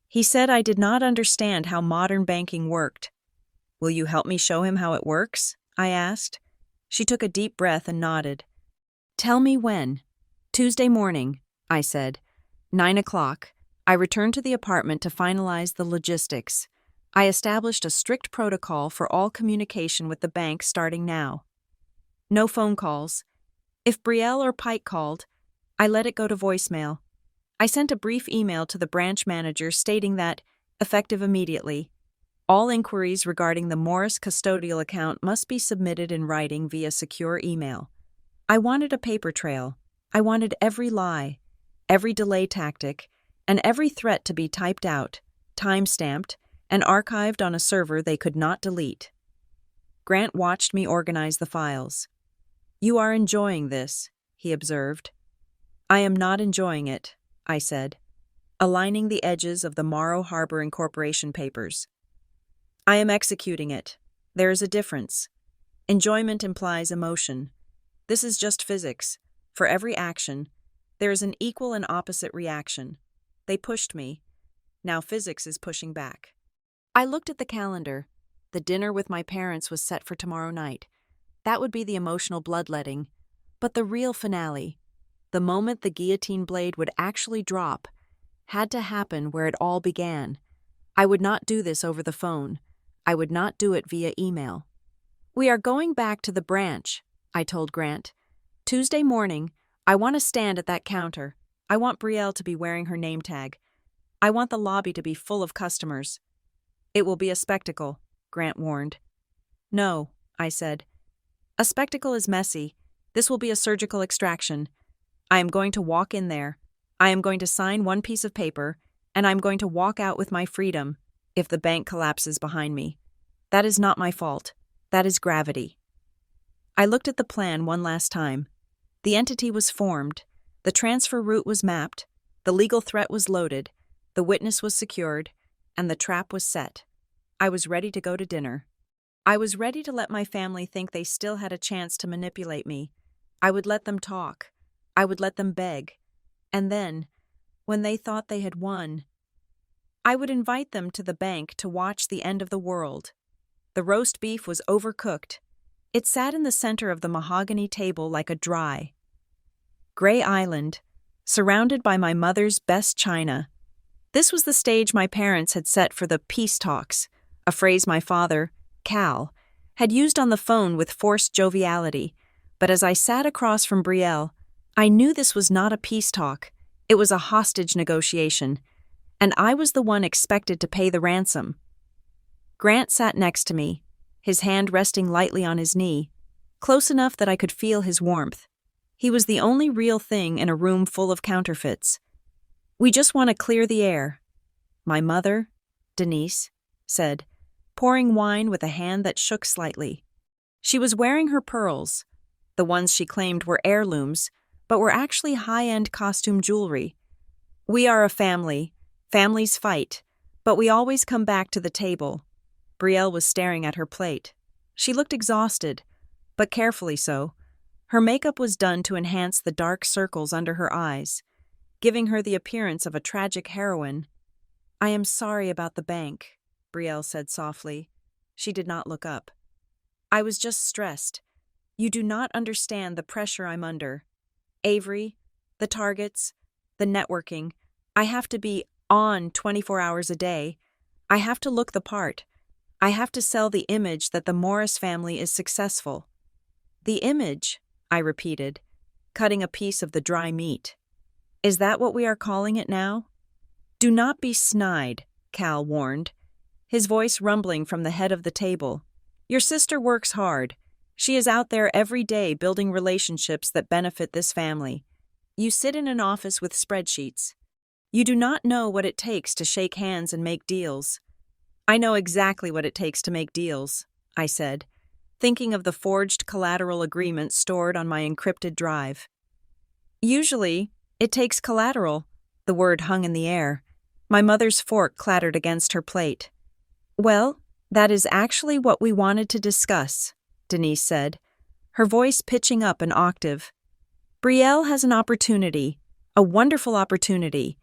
He said I did not understand how modern banking worked. Will you help me show him how it works? I asked. She took a deep breath and nodded. Tell me when. Tuesday morning, I said. 9 o'clock. I returned to the apartment to finalize the logistics. I established a strict protocol for all communication with the bank starting now. No phone calls. If Brielle or Pike called, I let it go to voicemail. I sent a brief email to the branch manager stating that, effective immediately, all inquiries regarding the Morris custodial account must be submitted in writing via secure email. I wanted a paper trail. I wanted every lie, every delay tactic, and every threat to be typed out, time-stamped, and archived on a server they could not delete. Grant watched me organize the files. You are enjoying this, he observed. I am not enjoying it, I said, aligning the edges of the Morrow Harbor Incorporation papers. I am executing it. There is a difference. Enjoyment implies emotion. This is just physics. For every action, there is an equal and opposite reaction. They pushed me. Now physics is pushing back. I looked at the calendar. The dinner with my parents was set for tomorrow night. That would be the emotional bloodletting. But the real finale, the moment the guillotine blade would actually drop, had to happen where it all began. I would not do this over the phone. I would not do it via email. We are going back to the branch, I told Grant. Tuesday morning, I want to stand at that counter. I want Brielle to be wearing her name tag. I want the lobby to be full of customers. It will be a spectacle, Grant warned. No, I said. A spectacle is messy. This will be a surgical extraction. I am going to walk in there. I am going to sign one piece of paper, and I am going to walk out with my freedom if the bank collapses behind me. That is not my fault. That is gravity. I looked at the plan one last time. The entity was formed. The transfer route was mapped. The legal threat was loaded. The witness was secured. And the trap was set. I was ready to go to dinner. I was ready to let my family think they still had a chance to manipulate me. I would let them talk. I would let them beg. And then, when they thought they had won, I would invite them to the bank to watch the end of the world. The roast beef was overcooked. It sat in the center of the mahogany table like a dry gray island, surrounded by my mother's best china. This was the stage my parents had set for the peace talks, a phrase my father, Cal, had used on the phone with forced joviality. But as I sat across from Brielle, I knew this was not a peace talk. It was a hostage negotiation, and I was the one expected to pay the ransom. Grant sat next to me, his hand resting lightly on his knee, close enough that I could feel his warmth. He was the only real thing in a room full of counterfeits. We just want to clear the air, my mother, Denise, said, pouring wine with a hand that shook slightly. She was wearing her pearls. The ones she claimed were heirlooms, but were actually high-end costume jewelry. We are a family. Families fight, but we always come back to the table. Brielle was staring at her plate. She looked exhausted, but carefully so. Her makeup was done to enhance the dark circles under her eyes, giving her the appearance of a tragic heroine. I am sorry about the bank, Brielle said softly. She did not look up. I was just stressed. You do not understand the pressure I'm under. Avery, the targets, the networking. I have to be on 24 hours a day. I have to look the part. I have to sell the image that the Morris family is successful. The image, I repeated, cutting a piece of the dry meat. Is that what we are calling it now? Do not be snide, Cal warned, his voice rumbling from the head of the table. Your sister works hard. She is out there every day building relationships that benefit this family. You sit in an office with spreadsheets. You do not know what it takes to shake hands and make deals. I know exactly what it takes to make deals, I said, thinking of the forged collateral agreement stored on my encrypted drive. Usually, it takes collateral. The word hung in the air. My mother's fork clattered against her plate. Well, that is actually what we wanted to discuss, Denise said, her voice pitching up an octave. Brielle has an opportunity, A wonderful opportunity.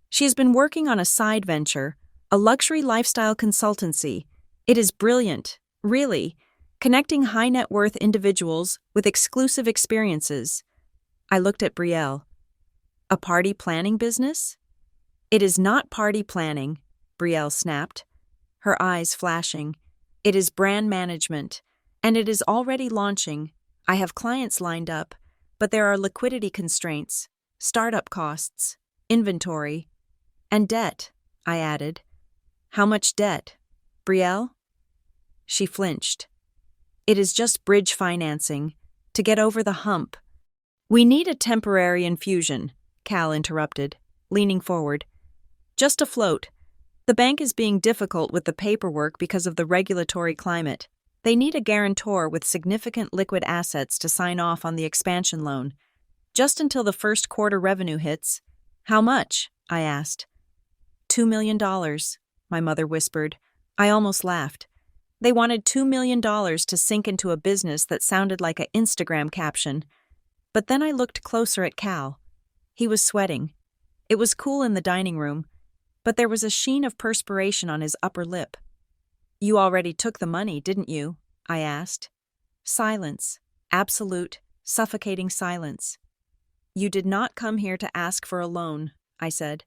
She has been working on a side venture, a luxury lifestyle consultancy. It is brilliant, really, connecting high net worth individuals with exclusive experiences. I looked at Brielle. A party planning business? It is not party planning, Brielle snapped, her eyes flashing. It is brand management, and it is already launching. I have clients lined up, but there are liquidity constraints, startup costs, inventory, and debt, I added. How much debt? Brielle? She flinched. It is just bridge financing, to get over the hump. We need a temporary infusion, Cal interrupted, leaning forward. Just a float. The bank is being difficult with the paperwork because of the regulatory climate. They need a guarantor with significant liquid assets to sign off on the expansion loan. Just until the first quarter revenue hits. How much? I asked. $2 million, my mother whispered. I almost laughed. They wanted $2 million to sink into a business that sounded like an Instagram caption. But then I looked closer at Cal. He was sweating. It was cool in the dining room, but there was a sheen of perspiration on his upper lip. You already took the money, didn't you? I asked. Silence. Absolute, suffocating silence. You did not come here to ask for a loan, I said,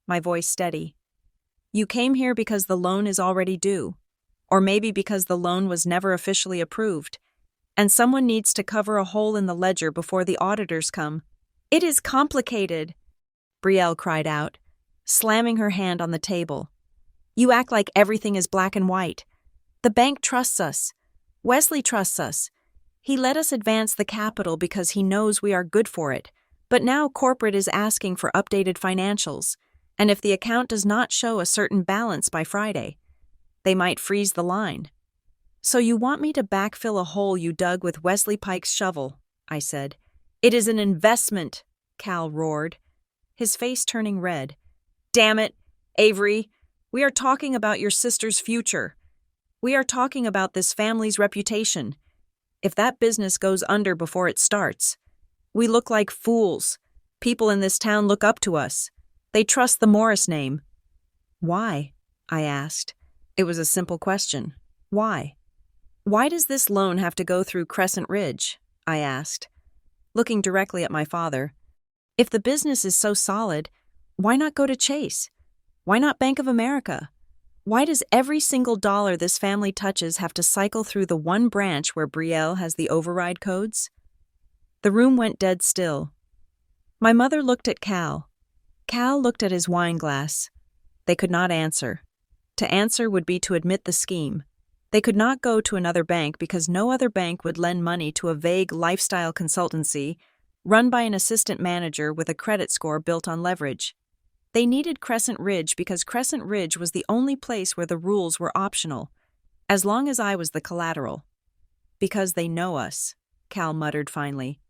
my voice steady. You came here because the loan is already due. Or maybe because the loan was never officially approved, and someone needs to cover a hole in the ledger before the auditors come. It is complicated, Brielle cried out, slamming her hand on the table. You act like everything is black and white. The bank trusts us. Wesley trusts us. He let us advance the capital because he knows we are good for it, but now corporate is asking for updated financials, and if the account does not show a certain balance by Friday, they might freeze the line. So you want me to backfill a hole you dug with Wesley Pike's shovel, I said. It is an investment, Cal roared, his face turning red. Damn it, Avery, we are talking about your sister's future. We are talking about this family's reputation. If that business goes under before it starts, we look like fools. People in this town look up to us. They trust the Morris name. Why? I asked. It was a simple question. Why? Why does this loan have to go through Crescent Ridge? I asked, looking directly at my father. If the business is so solid, why not go to Chase? Why not Bank of America? Why does every single dollar this family touches have to cycle through the one branch where Brielle has the override codes? The room went dead still. My mother looked at Cal. Cal looked at his wine glass. They could not answer. To answer would be to admit the scheme. They could not go to another bank because no other bank would lend money to a vague lifestyle consultancy run by an assistant manager with a credit score built on leverage. They needed Crescent Ridge because Crescent Ridge was the only place where the rules were optional, as long as I was the collateral. Because they know us, Cal muttered finally.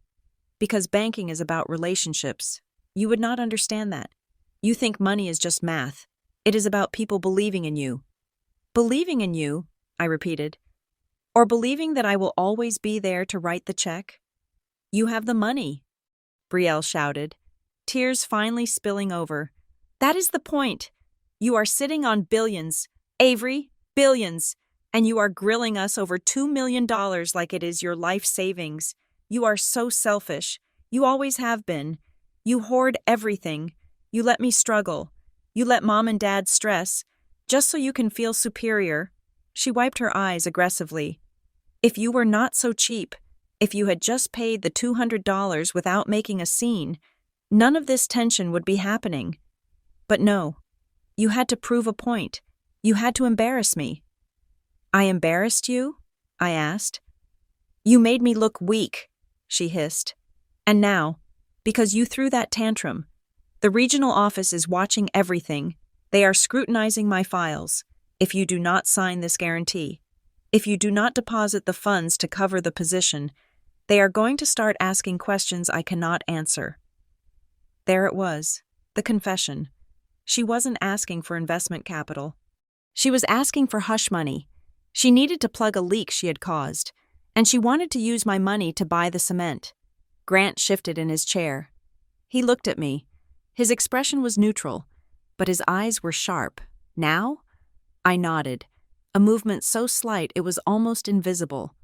Because banking is about relationships. You would not understand that. You think money is just math. It is about people believing in you. Believing in you, I repeated. Or believing that I will always be there to write the check. You have the money, Brielle shouted, tears finally spilling over. That is the point. You are sitting on billions, Avery, billions, and you are grilling us over $2 million like it is your life savings. You are so selfish. You always have been. You hoard everything. You let me struggle. You let Mom and Dad stress, just so you can feel superior. She wiped her eyes aggressively. If you were not so cheap, if you had just paid the $200 without making a scene, none of this tension would be happening. But no, you had to prove a point. You had to embarrass me. I embarrassed you? I asked. You made me look weak, she hissed. And now, because you threw that tantrum, the regional office is watching everything. They are scrutinizing my files. If you do not sign this guarantee, if you do not deposit the funds to cover the position, they are going to start asking questions I cannot answer. There it was, the confession. She wasn't asking for investment capital. She was asking for hush money. She needed to plug a leak she had caused, and she wanted to use my money to buy the cement. Grant shifted in his chair. He looked at me. His expression was neutral, but his eyes were sharp. Now? I nodded, a movement so slight it was almost invisible.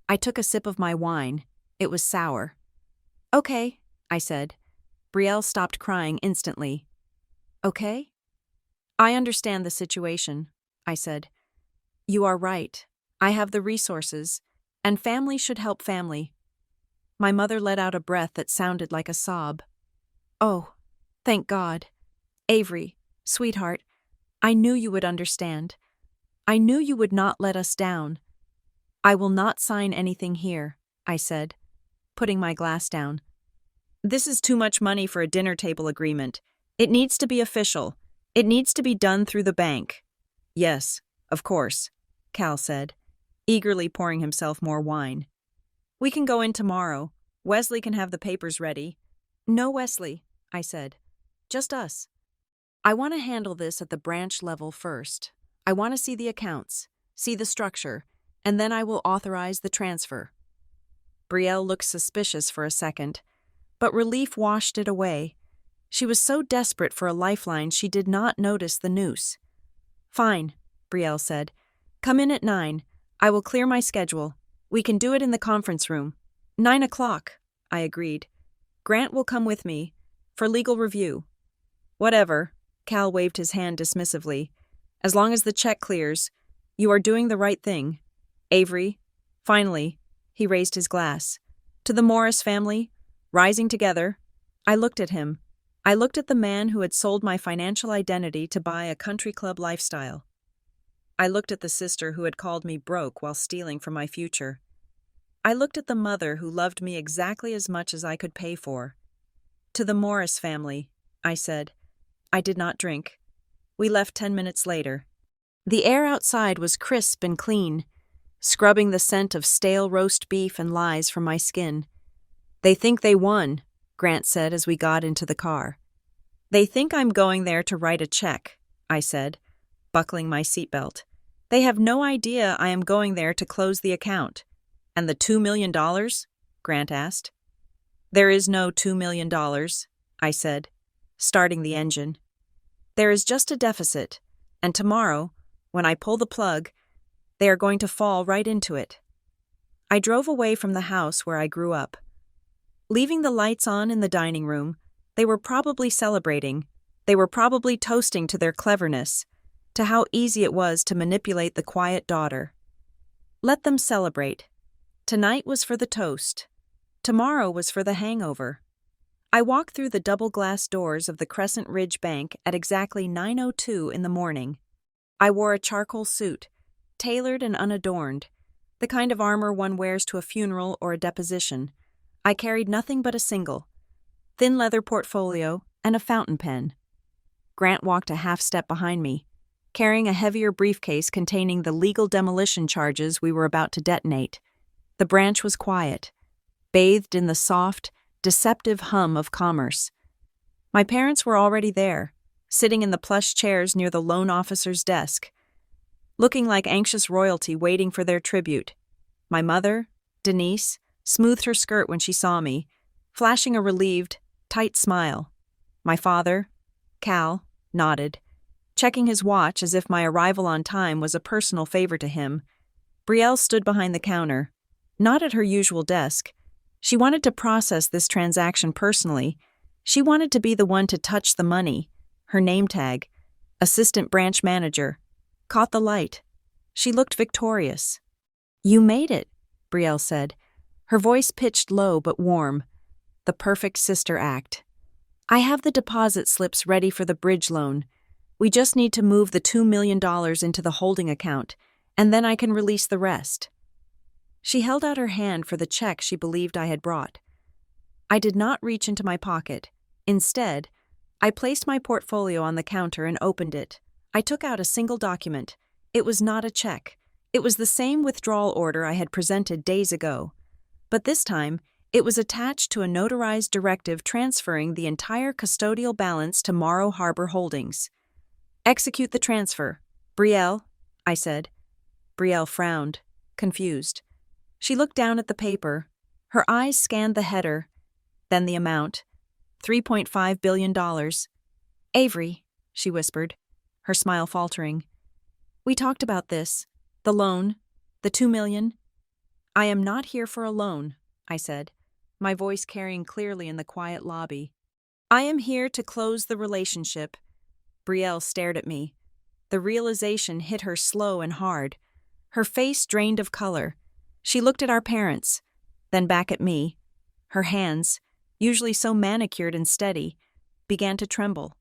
I took a sip of my wine. It was sour. "Okay," I said. Brielle stopped crying instantly. "Okay?" "I understand the situation," I said. "You are right. I have the resources, and family should help family." My mother let out a breath that sounded like a sob. "Oh, thank God. Avery, sweetheart, I knew you would understand. I knew you would not let us down." "I will not sign anything here," I said, putting my glass down. "This is too much money for a dinner table agreement. It needs to be official. It needs to be done through the bank." "Yes, of course," Cal said, eagerly pouring himself more wine. "We can go in tomorrow. Wesley can have the papers ready." "No, Wesley," I said. "Just us. I want to handle this at the branch level first. I want to see the accounts, see the structure, and then I will authorize the transfer." Brielle looked suspicious for a second, but relief washed it away. She was so desperate for a lifeline she did not notice the noose. "Fine," Brielle said. "Come in at 9. I will clear my schedule. We can do it in the conference room." 9 o'clock, I agreed. "Grant will come with me, for legal review." "Whatever," Cal waved his hand dismissively. "As long as the check clears, you are doing the right thing. Avery." Finally, he raised his glass. "To the Morris family, rising together." I looked at him. I looked at the man who had sold my financial identity to buy a country club lifestyle. I looked at the sister who had called me broke while stealing from my future. I looked at the mother who loved me exactly as much as I could pay for. "To the Morris family," I said. I did not drink. We left 10 minutes later. The air outside was crisp and clean, scrubbing the scent of stale roast beef and lies from my skin. "They think they won," Grant said as we got into the car. "They think I'm going there to write a check," I said, buckling my seatbelt. "They have no idea I am going there to close the account." "And the $2 million?" Grant asked. "There is no $2 million, I said, starting the engine. "There is just a deficit, and tomorrow, when I pull the plug, they are going to fall right into it." I drove away from the house where I grew up. Leaving the lights on in the dining room, they were probably celebrating. They were probably toasting to their cleverness, to how easy it was to manipulate the quiet daughter. Let them celebrate. Tonight was for the toast. Tomorrow was for the hangover. I walked through the double-glass doors of the Crescent Ridge Bank at exactly 9:02 in the morning. I wore a charcoal suit, tailored and unadorned, the kind of armor one wears to a funeral or a deposition. I carried nothing but a single, thin leather portfolio and a fountain pen. Grant walked a half step behind me, carrying a heavier briefcase containing the legal demolition charges we were about to detonate. The branch was quiet, bathed in the soft, deceptive hum of commerce. My parents were already there, sitting in the plush chairs near the loan officer's desk, looking like anxious royalty waiting for their tribute. My mother, Denise, smoothed her skirt when she saw me, flashing a relieved, tight smile. My father, Cal, nodded, checking his watch as if my arrival on time was a personal favor to him. Brielle stood behind the counter, not at her usual desk. She wanted to process this transaction personally. She wanted to be the one to touch the money. Her name tag, assistant branch manager, caught the light. She looked victorious. "You made it," Brielle said, her voice pitched low but warm. The perfect sister act. "I have the deposit slips ready for the bridge loan. We just need to move the $2 million into the holding account, and then I can release the rest." She held out her hand for the check she believed I had brought. I did not reach into my pocket. Instead, I placed my portfolio on the counter and opened it. I took out a single document. It was not a check. It was the same withdrawal order I had presented days ago. But this time, it was attached to a notarized directive transferring the entire custodial balance to Morrow Harbor Holdings. "Execute the transfer. Brielle," I said. Brielle frowned, confused. She looked down at the paper. Her eyes scanned the header, then the amount. $3.5 billion. Avery, she whispered, her smile faltering. We talked about this. The loan. The $2 million. I am not here for a loan, I said, my voice carrying clearly in the quiet lobby. I am here to close the relationship. Brielle stared at me. The realization hit her slow and hard. Her face drained of color. She looked at our parents, then back at me. Her hands, usually so manicured and steady, began to tremble.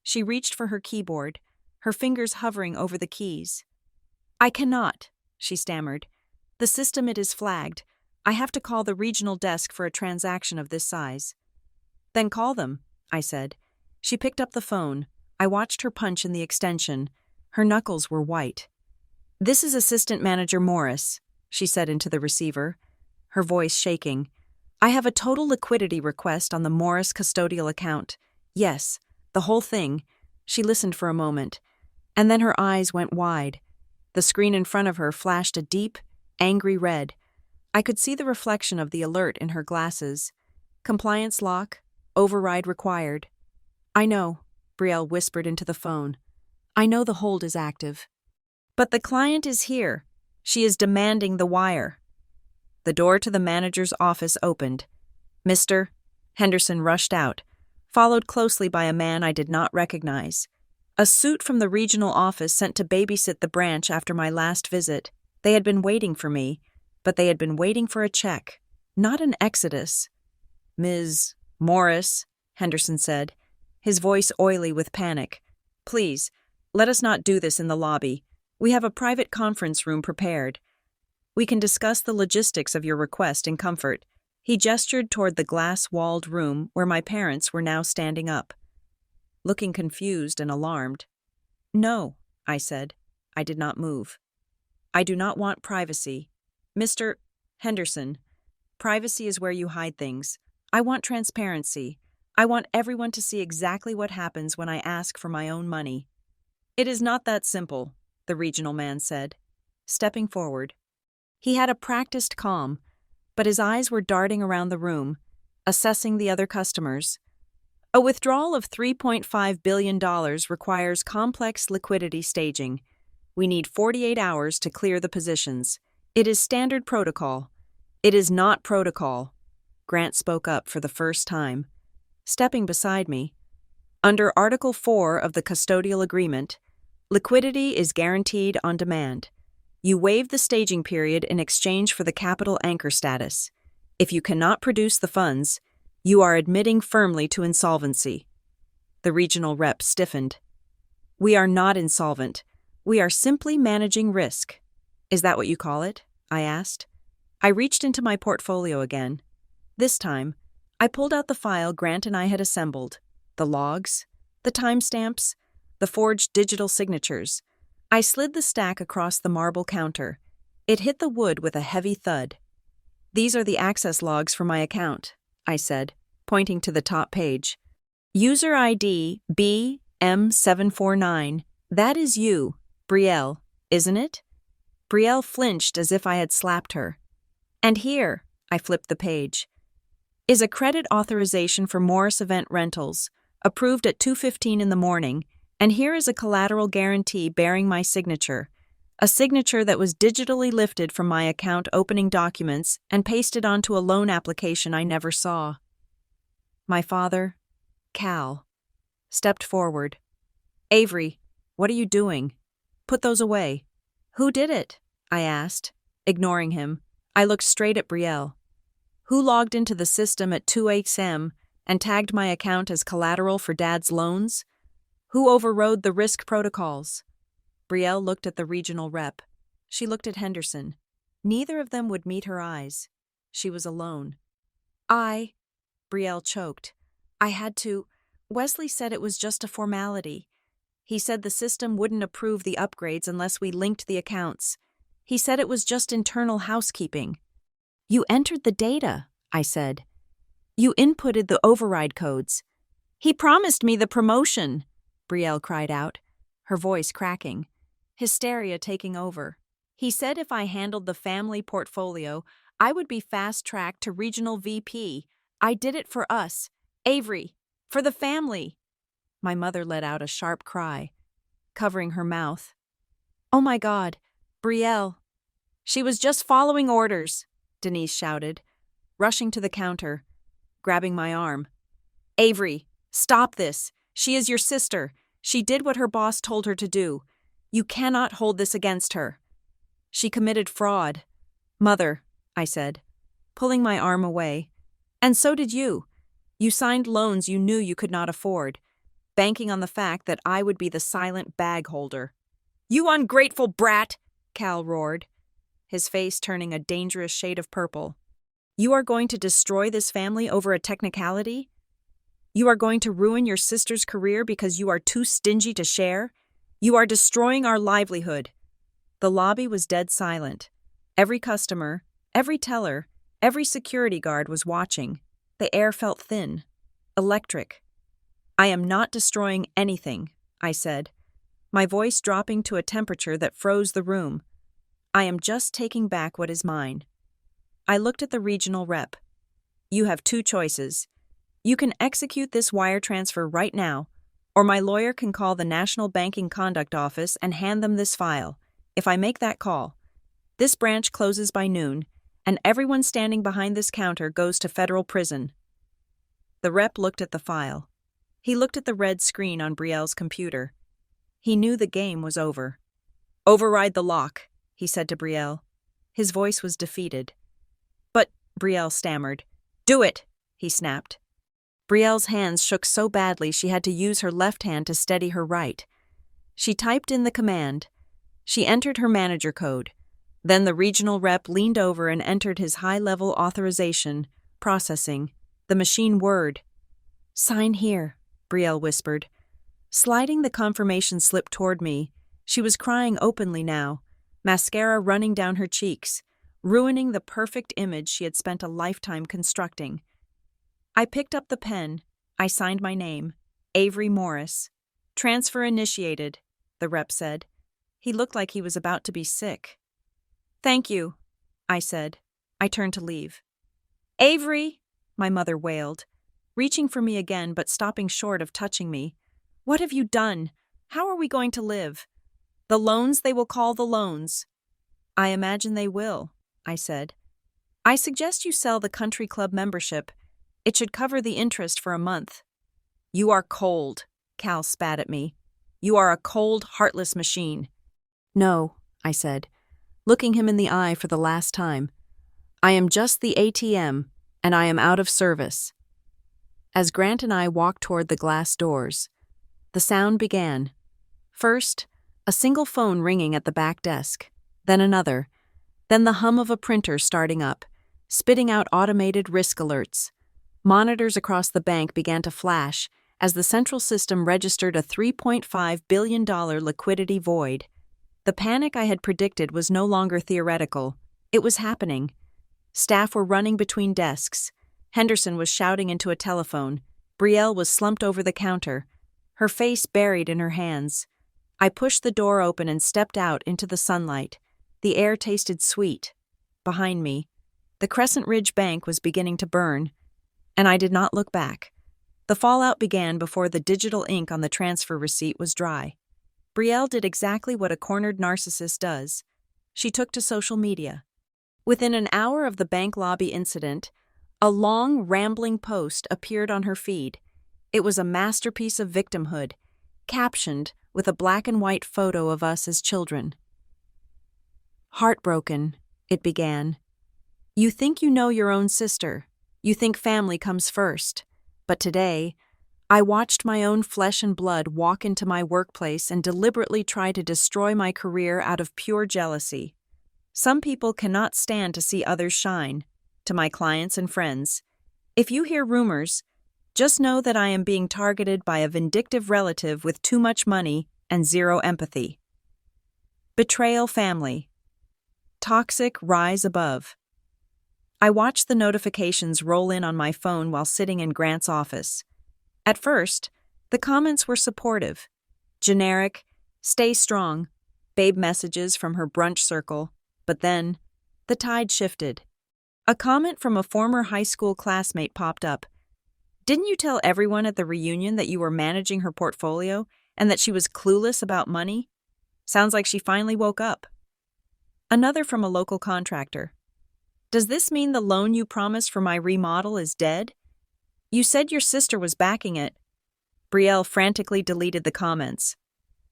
She reached for her keyboard, her fingers hovering over the keys. I cannot, she stammered. The system it is flagged. I have to call the regional desk for a transaction of this size. Then call them, I said. She picked up the phone. I watched her punch in the extension. Her knuckles were white. This is Assistant Manager Morris, she said into the receiver, her voice shaking. I have a total liquidity request on the Morris custodial account. Yes, the whole thing. She listened for a moment, and then her eyes went wide. The screen in front of her flashed a deep, angry red. I could see the reflection of the alert in her glasses. Compliance lock, override required. I know, Brielle whispered into the phone. I know the hold is active. But the client is here. She is demanding the wire. The door to the manager's office opened. Mr. Henderson rushed out, followed closely by a man I did not recognize. A suit from the regional office sent to babysit the branch after my last visit. They had been waiting for me, but they had been waiting for a check, not an exodus. Ms. Morris, Henderson said, his voice oily with panic. Please, let us not do this in the lobby. We have a private conference room prepared. We can discuss the logistics of your request in comfort. He gestured toward the glass-walled room where my parents were now standing up, looking confused and alarmed. No, I said. I did not move. I do not want privacy. Mr. Henderson, privacy is where you hide things. I want transparency. I want everyone to see exactly what happens when I ask for my own money. It is not that simple, the regional man said, stepping forward. He had a practiced calm, but his eyes were darting around the room, assessing the other customers. A withdrawal of $3.5 billion requires complex liquidity staging. We need 48 hours to clear the positions. It is standard protocol. It is not protocol. Grant spoke up for the first time, stepping beside me. Under Article 4 of the custodial agreement, liquidity is guaranteed on demand. You waive the staging period in exchange for the capital anchor status. If you cannot produce the funds, you are admitting firmly to insolvency. The regional rep stiffened. We are not insolvent. We are simply managing risk. Is that what you call it? I asked. I reached into my portfolio again. This time, I pulled out the file Grant and I had assembled, the logs, the timestamps, the forged digital signatures. I slid the stack across the marble counter. It hit the wood with a heavy thud. These are the access logs for my account, I said, pointing to the top page. User ID BM749. That is you, Brielle, isn't it? Brielle flinched as if I had slapped her. And here, I flipped the page, is a credit authorization for Morris Event Rentals, approved at 2:15 in the morning, and here is a collateral guarantee bearing my signature, a signature that was digitally lifted from my account opening documents and pasted onto a loan application I never saw. My father, Cal, stepped forward. Avery, what are you doing? Put those away. Who did it? I asked, ignoring him. I looked straight at Brielle. Who logged into the system at 2 a.m. and tagged my account as collateral for Dad's loans? Who overrode the risk protocols? Brielle looked at the regional rep. She looked at Henderson. Neither of them would meet her eyes. She was alone. Brielle choked. I had to. Wesley said it was just a formality. He said the system wouldn't approve the upgrades unless we linked the accounts. He said it was just internal housekeeping. You entered the data, I said. You inputted the override codes. He promised me the promotion, Brielle cried out, her voice cracking, hysteria taking over. He said if I handled the family portfolio, I would be fast-tracked to regional VP. I did it for us. Avery, For the family. My mother let out a sharp cry, covering her mouth. Oh my God, Brielle. She was just following orders, Denise shouted, rushing to the counter, grabbing my arm. Avery, stop this. She is your sister. She did what her boss told her to do. You cannot hold this against her. She committed fraud. Mother, I said, pulling my arm away. And so did you. You signed loans you knew you could not afford, banking on the fact that I would be the silent bag holder. You ungrateful brat, Cal roared, his face turning a dangerous shade of purple. You are going to destroy this family over a technicality? You are going to ruin your sister's career because you are too stingy to share? You are destroying our livelihood. The lobby was dead silent. Every customer, every teller, every security guard was watching. The air felt thin, electric. I am not destroying anything, I said, my voice dropping to a temperature that froze the room. I am just taking back what is mine. I looked at the regional rep. You have two choices. You can execute this wire transfer right now, or my lawyer can call the National Banking Conduct Office and hand them this file. If I make that call, this branch closes by noon, and everyone standing behind this counter goes to federal prison. The rep looked at the file. He looked at the red screen on Brielle's computer. He knew the game was over. Override the lock, he said to Brielle. His voice was defeated. But, Brielle stammered. Do it, he snapped. Brielle's hands shook so badly she had to use her left hand to steady her right. She typed in the command. She entered her manager code. Then the regional rep leaned over and entered his high-level authorization, processing, the machine word. Sign here, Brielle whispered. Sliding the confirmation slip toward me, she was crying openly now, mascara running down her cheeks, ruining the perfect image she had spent a lifetime constructing. I picked up the pen. I signed my name, Avery Morris. Transfer initiated, the rep said. He looked like he was about to be sick. Thank you, I said. I turned to leave. Avery, my mother wailed, reaching for me again but stopping short of touching me. What have you done? How are we going to live? The loans they will call the loans. I imagine they will, I said. I suggest you sell the country club membership. It should cover the interest for a month. You are cold, Cal spat at me. You are a cold, heartless machine. No, I said, looking him in the eye for the last time. I am just the ATM, and I am out of service. As Grant and I walked toward the glass doors, the sound began. First, a single phone ringing at the back desk, then another, then the hum of a printer starting up, spitting out automated risk alerts. Monitors across the bank began to flash as the central system registered a $3.5 billion liquidity void. The panic I had predicted was no longer theoretical. It was happening. Staff were running between desks. Henderson was shouting into a telephone. Brielle was slumped over the counter, her face buried in her hands. I pushed the door open and stepped out into the sunlight. The air tasted sweet. Behind me, the Crescent Ridge Bank was beginning to burn, and I did not look back. The fallout began before the digital ink on the transfer receipt was dry. Brielle did exactly what a cornered narcissist does. She took to social media. Within an hour of the bank lobby incident, a long, rambling post appeared on her feed. It was a masterpiece of victimhood, captioned with a black and white photo of us as children. Heartbroken, it began. You think you know your own sister. You think family comes first. But today, I watched my own flesh and blood walk into my workplace and deliberately try to destroy my career out of pure jealousy. Some people cannot stand to see others shine. To my clients and friends, if you hear rumors, just know that I am being targeted by a vindictive relative with too much money and zero empathy. Betrayal family. Toxic rise above. I watched the notifications roll in on my phone while sitting in Grant's office. At first, the comments were supportive. Generic, stay strong, babe messages from her brunch circle. But then, the tide shifted. A comment from a former high school classmate popped up. Didn't you tell everyone at the reunion that you were managing her portfolio and that she was clueless about money? Sounds like she finally woke up. Another from a local contractor. Does this mean the loan you promised for my remodel is dead? You said your sister was backing it. Brielle frantically deleted the comments.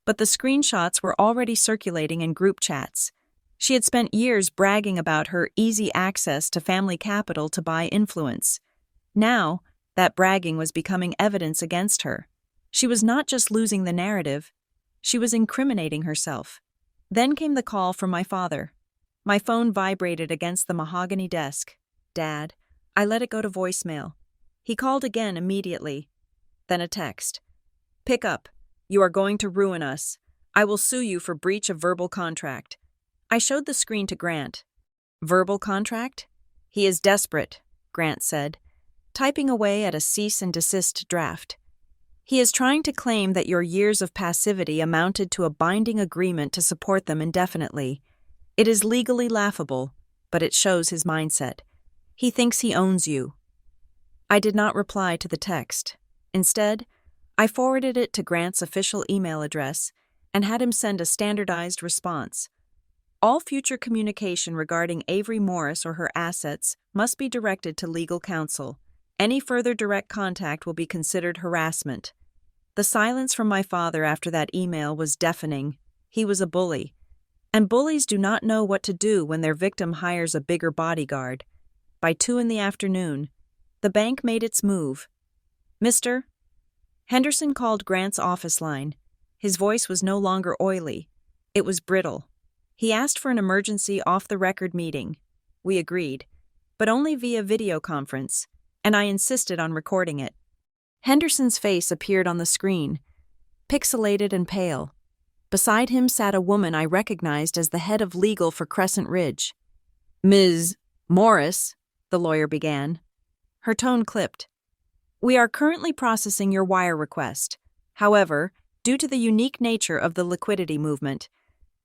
But the screenshots were already circulating in group chats. She had spent years bragging about her easy access to family capital to buy influence. Now, that bragging was becoming evidence against her. She was not just losing the narrative, she was incriminating herself. Then came the call from my father. My phone vibrated against the mahogany desk. Dad. I let it go to voicemail. He called again immediately. Then a text. Pick up. You are going to ruin us. I will sue you for breach of verbal contract. I showed the screen to Grant. Verbal contract? He is desperate, Grant said, typing away at a cease and desist draft. He is trying to claim that your years of passivity amounted to a binding agreement to support them indefinitely. It is legally laughable, but it shows his mindset. He thinks he owns you. I did not reply to the text. Instead, I forwarded it to Grant's official email address and had him send a standardized response. All future communication regarding Avery Morris or her assets must be directed to legal counsel. Any further direct contact will be considered harassment. The silence from my father after that email was deafening. He was a bully. And bullies do not know what to do when their victim hires a bigger bodyguard. By 2 p.m, the bank made its move. Mr. Henderson called Grant's office line. His voice was no longer oily. It was brittle. He asked for an emergency off-the-record meeting. We agreed, but only via video conference, and I insisted on recording it. Henderson's face appeared on the screen, pixelated and pale. Beside him sat a woman I recognized as the head of legal for Crescent Ridge. Ms. Morris, the lawyer began. Her tone clipped. We are currently processing your wire request. However, due to the unique nature of the liquidity movement,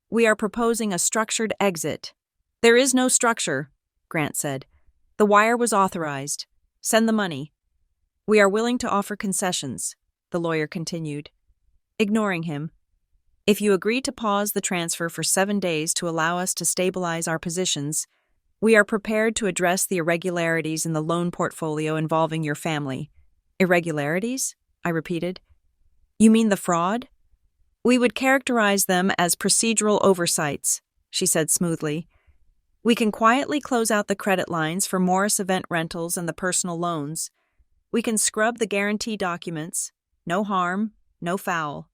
we are proposing a structured exit. There is no structure, Grant said. The wire was authorized. Send the money. We are willing to offer concessions, the lawyer continued. Ignoring him. If you agree to pause the transfer for 7 days to allow us to stabilize our positions, we are prepared to address the irregularities in the loan portfolio involving your family. Irregularities? I repeated. You mean the fraud? We would characterize them as procedural oversights, she said smoothly. We can quietly close out the credit lines for Morris event rentals and the personal loans. We can scrub the guarantee documents. No harm, no foul.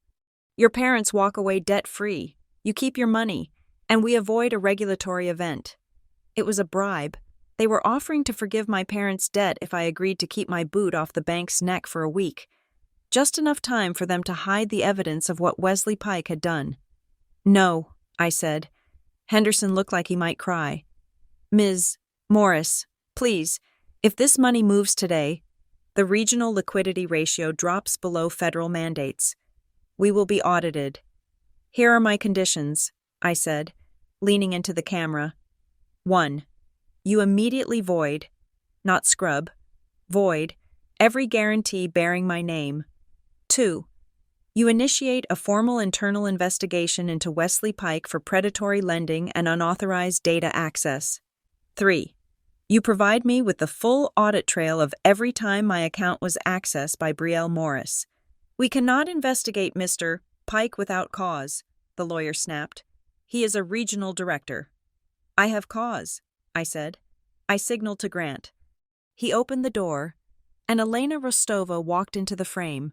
Your parents walk away debt-free. You keep your money, and we avoid a regulatory event. It was a bribe. They were offering to forgive my parents' debt if I agreed to keep my boot off the bank's neck for a week. Just enough time for them to hide the evidence of what Wesley Pike had done. No, I said. Henderson looked like he might cry. Ms. Morris, please, if this money moves today, the regional liquidity ratio drops below federal mandates. We will be audited. Here are my conditions, I said, leaning into the camera. 1. You immediately void, not scrub, void, every guarantee bearing my name. 2. You initiate a formal internal investigation into Wesley Pike for predatory lending and unauthorized data access. 3. You provide me with the full audit trail of every time my account was accessed by Brielle Morris. We cannot investigate Mr. Pike without cause, the lawyer snapped. He is a regional director. I have cause, I said. I signaled to Grant. He opened the door, and Elena Rostova walked into the frame.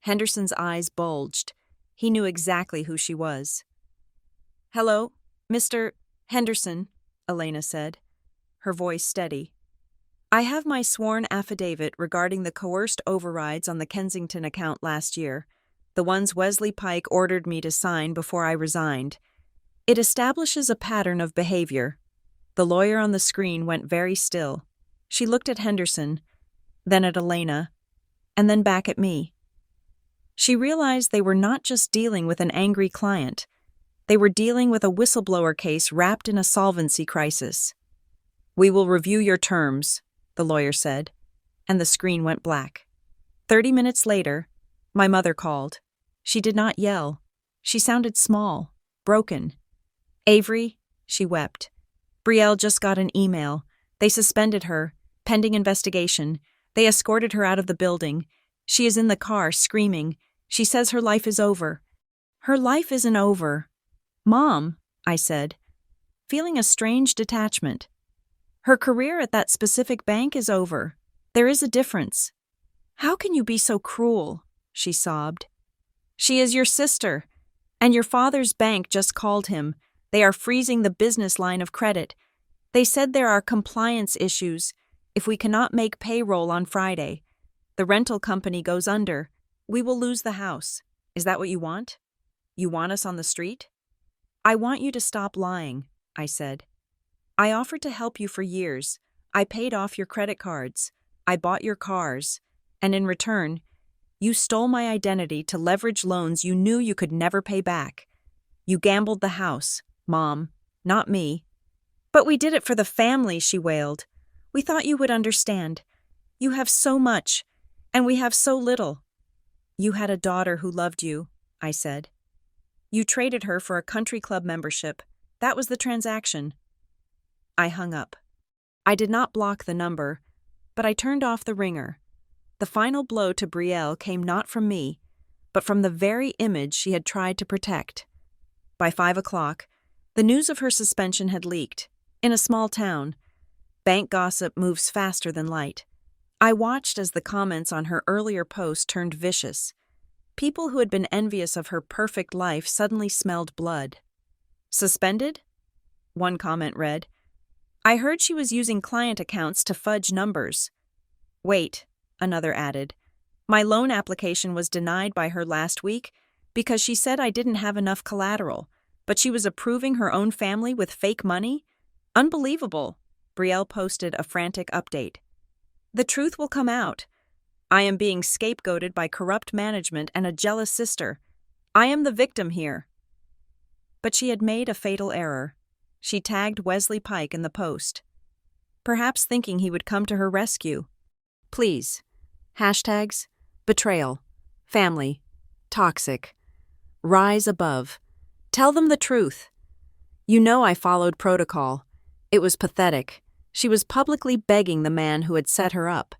Henderson's eyes bulged. He knew exactly who she was. Hello, Mr. Henderson, Elena said, her voice steady. I have my sworn affidavit regarding the coerced overrides on the Kensington account last year, the ones Wesley Pike ordered me to sign before I resigned. It establishes a pattern of behavior. The lawyer on the screen went very still. She looked at Henderson, then at Elena, and then back at me. She realized they were not just dealing with an angry client. They were dealing with a whistleblower case wrapped in a solvency crisis. We will review your terms, the lawyer said, and the screen went black. 30 minutes later, my mother called. She did not yell. She sounded small, broken. "Avery," she wept. "Brielle just got an email. They suspended her, pending investigation. They escorted her out of the building. She is in the car, screaming. She says her life is over." "Her life isn't over." "Mom," I said, feeling a strange detachment. "Her career at that specific bank is over. There is a difference." "How can you be so cruel?" she sobbed. "She is your sister, and your father's bank just called him. They are freezing the business line of credit. They said there are compliance issues if we cannot make payroll on Friday. The rental company goes under. We will lose the house. Is that what you want? You want us on the street?" "I want you to stop lying," I said. "I offered to help you for years. I paid off your credit cards. I bought your cars. And in return, you stole my identity to leverage loans you knew you could never pay back. You gambled the house, Mom, not me." "But we did it for the family," she wailed. "We thought you would understand. You have so much, and we have so little." "You had a daughter who loved you," I said. "You traded her for a country club membership. That was the transaction." I hung up. I did not block the number, but I turned off the ringer. The final blow to Brielle came not from me, but from the very image she had tried to protect. By 5 o'clock, the news of her suspension had leaked. In a small town, bank gossip moves faster than light. I watched as the comments on her earlier post turned vicious. People who had been envious of her perfect life suddenly smelled blood. "Suspended?" One comment read. "I heard she was using client accounts to fudge numbers." "Wait," another added. "My loan application was denied by her last week because she said I didn't have enough collateral, but she was approving her own family with fake money? Unbelievable." Brielle posted a frantic update. "The truth will come out. I am being scapegoated by corrupt management and a jealous sister. I am the victim here." But she had made a fatal error. She tagged Wesley Pike in the post, perhaps thinking he would come to her rescue. "Please. Hashtags: betrayal, family, toxic. Rise above. Tell them the truth. You know I followed protocol. It was pathetic. She was publicly begging the man who had set her up.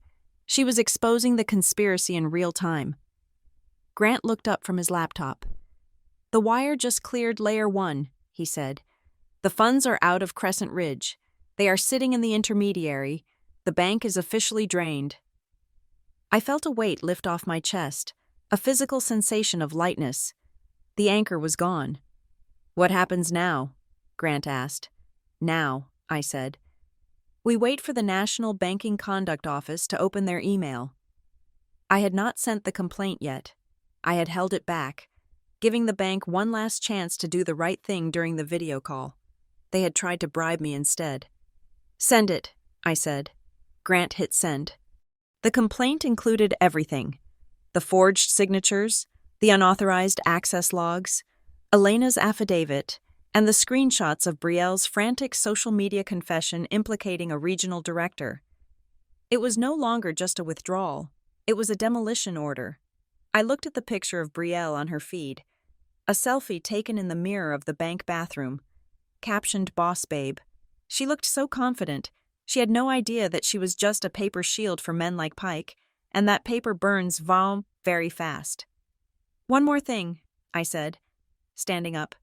She was exposing the conspiracy in real time." Grant looked up from his laptop. "The wire just cleared Layer 1, he said. "The funds are out of Crescent Ridge. They are sitting in the intermediary. The bank is officially drained." I felt a weight lift off my chest, a physical sensation of lightness. The anchor was gone. "What happens now?" Grant asked. "Now," I said. "We wait for the National Banking Conduct Office to open their email." I had not sent the complaint yet. I had held it back, giving the bank one last chance to do the right thing during the video call. They had tried to bribe me instead. "Send it," I said. Grant hit send. The complaint included everything: the forged signatures, the unauthorized access logs, Elena's affidavit, and the screenshots of Brielle's frantic social media confession implicating a regional director. It was no longer just a withdrawal. It was a demolition order. I looked at the picture of Brielle on her feed, a selfie taken in the mirror of the bank bathroom, captioned "Boss Babe." She looked so confident. She had no idea that she was just a paper shield for men like Pike, and that paper burns very fast. "One more thing," I said, standing up.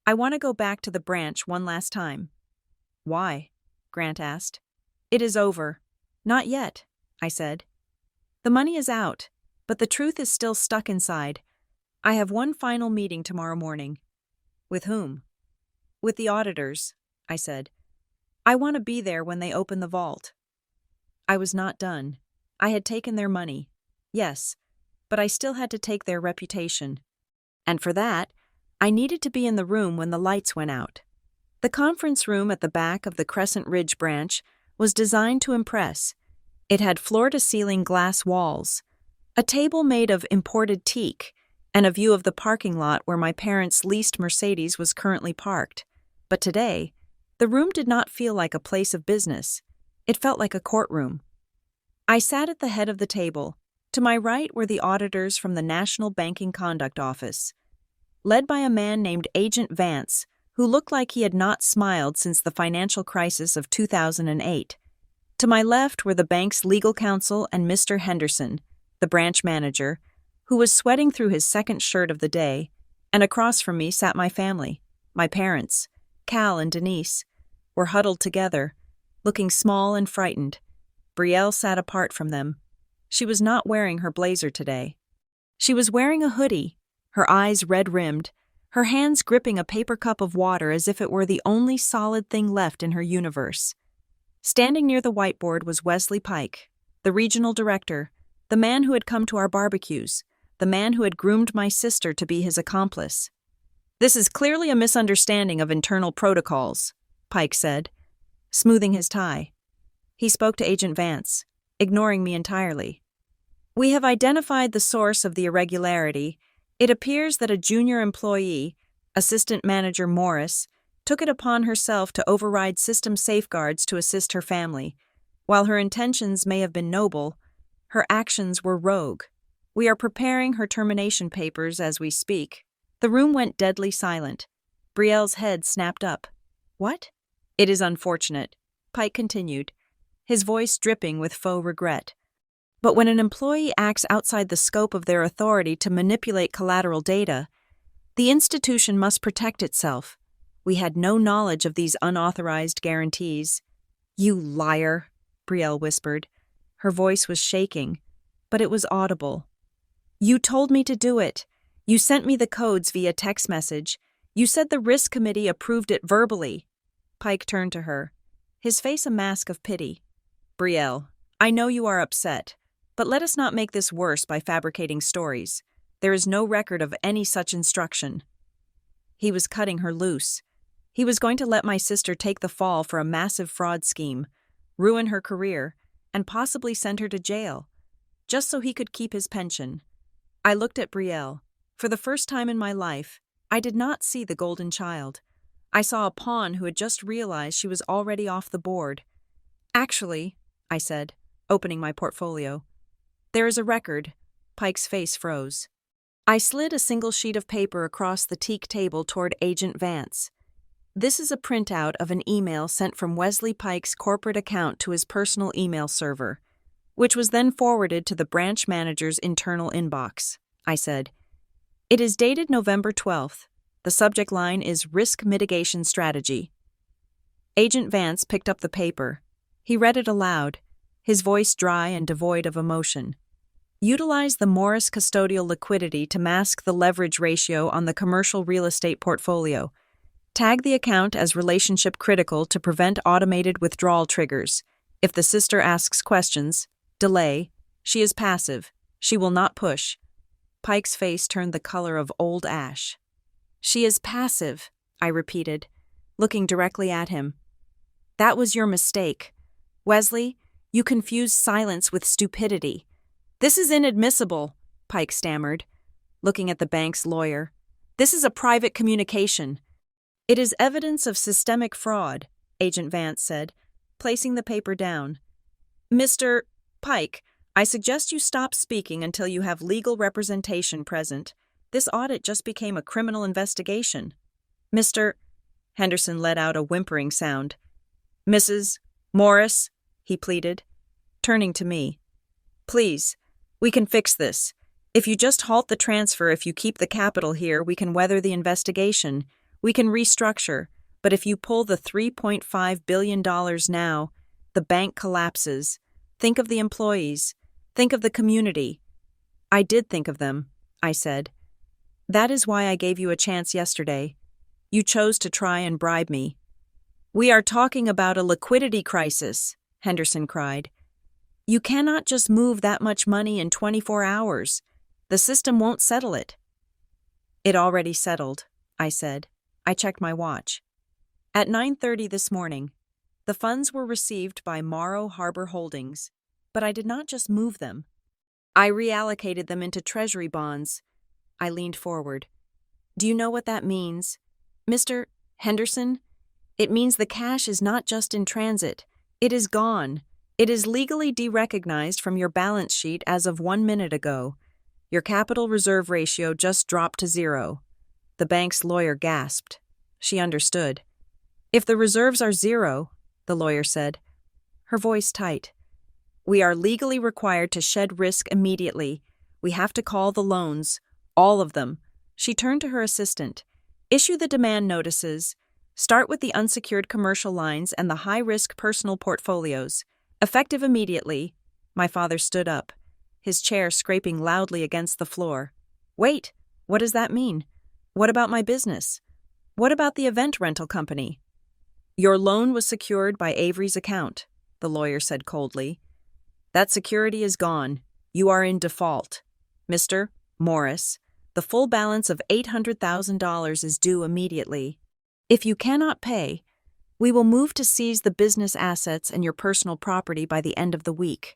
"I want to go back to the branch one last time." "Why?" Grant asked. "It is over." "Not yet," I said. "The money is out, but the truth is still stuck inside. I have one final meeting tomorrow morning." "With whom?" "With the auditors," I said. "I want to be there when they open the vault." I was not done. I had taken their money, yes, but I still had to take their reputation. And for that, I needed to be in the room when the lights went out. The conference room at the back of the Crescent Ridge branch was designed to impress. It had floor-to-ceiling glass walls, a table made of imported teak, and a view of the parking lot where my parents' leased Mercedes was currently parked. But today, the room did not feel like a place of business. It felt like a courtroom. I sat at the head of the table, To my right were the auditors from the National Banking Conduct Office, led by a man named Agent Vance, who looked like he had not smiled since the financial crisis of 2008. To my left were the bank's legal counsel and Mr. Henderson, the branch manager, who was sweating through his second shirt of the day, and across from me sat my family. My parents, Cal and Denise, were huddled together, looking small and frightened. Brielle sat apart from them. She was not wearing her blazer today. She was wearing a hoodie, her eyes red-rimmed, her hands gripping a paper cup of water as if it were the only solid thing left in her universe. Standing near the whiteboard was Wesley Pike, the regional director, the man who had come to our barbecues, the man who had groomed my sister to be his accomplice. "This is clearly a misunderstanding of internal protocols," Pike said, smoothing his tie. He spoke to Agent Vance, ignoring me entirely. "We have identified the source of the irregularity. It appears that a junior employee, Assistant Manager Morris, took it upon herself to override system safeguards to assist her family. While her intentions may have been noble, her actions were rogue. We are preparing her termination papers as we speak." The room went deadly silent. Brielle's head snapped up. "What?" "It is unfortunate," Pike continued, his voice dripping with faux regret. "But when an employee acts outside the scope of their authority to manipulate collateral data, the institution must protect itself. We had no knowledge of these unauthorized guarantees." "You liar," Brielle whispered. Her voice was shaking, but it was audible. "You told me to do it. You sent me the codes via text message. You said the risk committee approved it verbally." Pike turned to her, his face a mask of pity. "Brielle, I know you are upset, but let us not make this worse by fabricating stories. There is no record of any such instruction." He was cutting her loose. He was going to let my sister take the fall for a massive fraud scheme, ruin her career, and possibly send her to jail, just so he could keep his pension. I looked at Brielle. For the first time in my life, I did not see the golden child. I saw a pawn who had just realized she was already off the board. "Actually," I said, opening my portfolio, "there is a record." Pike's face froze. I slid a single sheet of paper across the teak table toward Agent Vance. "This is a printout of an email sent from Wesley Pike's corporate account to his personal email server, which was then forwarded to the branch manager's internal inbox," I said. "It is dated November 12th. The subject line is Risk Mitigation Strategy." Agent Vance picked up the paper. He read it aloud, his voice dry and devoid of emotion. "Utilize the Morris custodial liquidity to mask the leverage ratio on the commercial real estate portfolio. Tag the account as relationship critical to prevent automated withdrawal triggers. If the sister asks questions, delay. She is passive. She will not push." Pike's face turned the color of old ash. "She is passive," I repeated, looking directly at him. "That was your mistake. Wesley, you confused silence with stupidity." "This is inadmissible," Pike stammered, looking at the bank's lawyer. "This is a private communication." "It is evidence of systemic fraud," Agent Vance said, placing the paper down. "Mr. Pike, I suggest you stop speaking until you have legal representation present. This audit just became a criminal investigation." "Mr. Henderson let out a whimpering sound. "Mrs. Morris," he pleaded, turning to me. "Please, we can fix this. If you just halt the transfer, if you keep the capital here, we can weather the investigation. We can restructure. But if you pull the $3.5 billion now, the bank collapses. Think of the employees. Think of the community." "I did think of them," I said. "That is why I gave you a chance yesterday. You chose to try and bribe me." "We are talking about a liquidity crisis," Henderson cried. "You cannot just move that much money in 24 hours. The system won't settle it." "It already settled," I said. I checked my watch. At 9:30 this morning, the funds were received by Morrow Harbor Holdings, but I did not just move them. I reallocated them into Treasury bonds. I leaned forward. "Do you know what that means, Mr. Henderson? It means the cash is not just in transit. It is gone. It is legally derecognized from your balance sheet as of 1 minute ago. Your capital reserve ratio just dropped to 0. The bank's lawyer gasped. She understood. If the reserves are 0, the lawyer said, her voice tight, we are legally required to shed risk immediately. We have to call the loans, all of them. She turned to her assistant. Issue the demand notices. Start with the unsecured commercial lines and the high-risk personal portfolios. Effective immediately. My father stood up, his chair scraping loudly against the floor. Wait, what does that mean? What about my business? What about the event rental company? Your loan was secured by Avery's account, the lawyer said coldly. That security is gone. You are in default. Mr. Morris, the full balance of $800,000 is due immediately. If you cannot pay, we will move to seize the business assets and your personal property by the end of the week.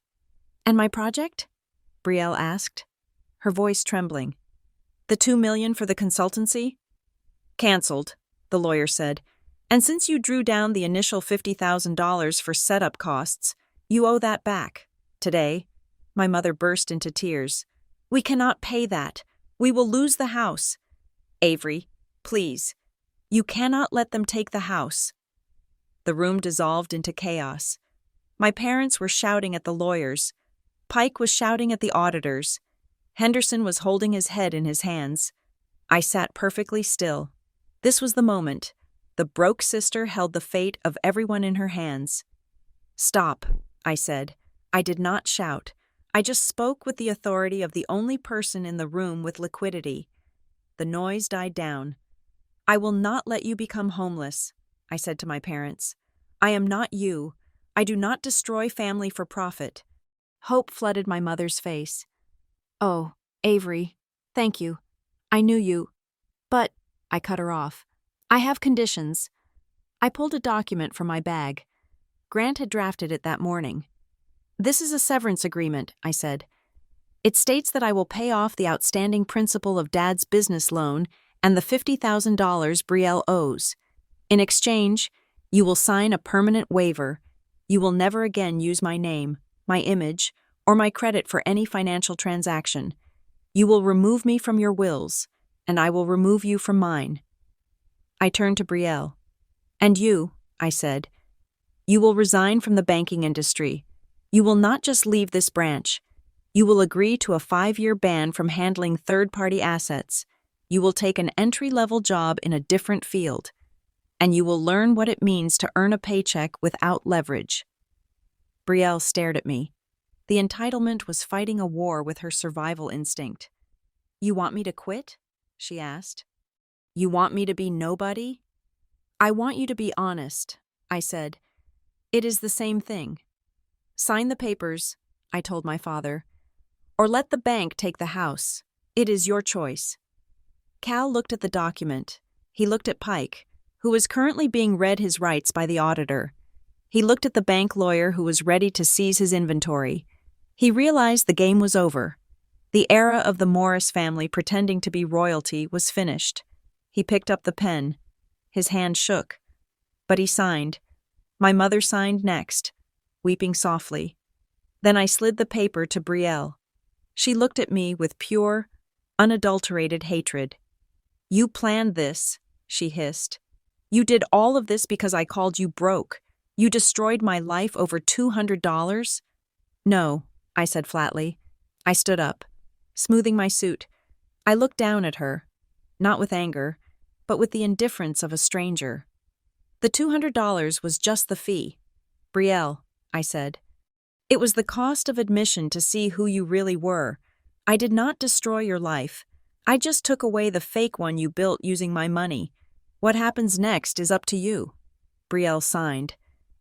And my project? Brielle asked, her voice trembling. The $2 million for the consultancy? Cancelled, the lawyer said. And since you drew down the initial $50,000 for setup costs, you owe that back. Today, my mother burst into tears. We cannot pay that. We will lose the house. Avery, please. You cannot let them take the house. The room dissolved into chaos. My parents were shouting at the lawyers. Pike was shouting at the auditors. Henderson was holding his head in his hands. I sat perfectly still. This was the moment. The broke sister held the fate of everyone in her hands. Stop, I said. I did not shout. I just spoke with the authority of the only person in the room with liquidity. The noise died down. I will not let you become homeless, I said to my parents. I am not you. I do not destroy family for profit. Hope flooded my mother's face. Oh, Avery, thank you. I knew you. But, I cut her off. I have conditions. I pulled a document from my bag. Grant had drafted it that morning. This is a severance agreement, I said. It states that I will pay off the outstanding principal of Dad's business loan and the $50,000 Brielle owes. In exchange, you will sign a permanent waiver. You will never again use my name, my image, or my credit for any financial transaction. You will remove me from your wills, and I will remove you from mine. I turned to Brielle. And you, I said, you will resign from the banking industry. You will not just leave this branch. You will agree to a 5-year ban from handling third-party assets. You will take an entry-level job in a different field. And you will learn what it means to earn a paycheck without leverage. Brielle stared at me. The entitlement was fighting a war with her survival instinct. You want me to quit? She asked. You want me to be nobody? I want you to be honest, I said. It is the same thing. Sign the papers, I told my father, or let the bank take the house. It is your choice. Cal looked at the document. He looked at Pike, who was currently being read his rights by the auditor. He looked at the bank lawyer who was ready to seize his inventory. He realized the game was over. The era of the Morris family pretending to be royalty was finished. He picked up the pen. His hand shook. But he signed. My mother signed next, weeping softly. Then I slid the paper to Brielle. She looked at me with pure, unadulterated hatred. You planned this, she hissed. You did all of this because I called you broke. You destroyed my life over $200? No, I said flatly. I stood up, smoothing my suit. I looked down at her, not with anger, but with the indifference of a stranger. The $200 was just the fee. Brielle, I said. It was the cost of admission to see who you really were. I did not destroy your life. I just took away the fake one you built using my money. What happens next is up to you. Brielle signed.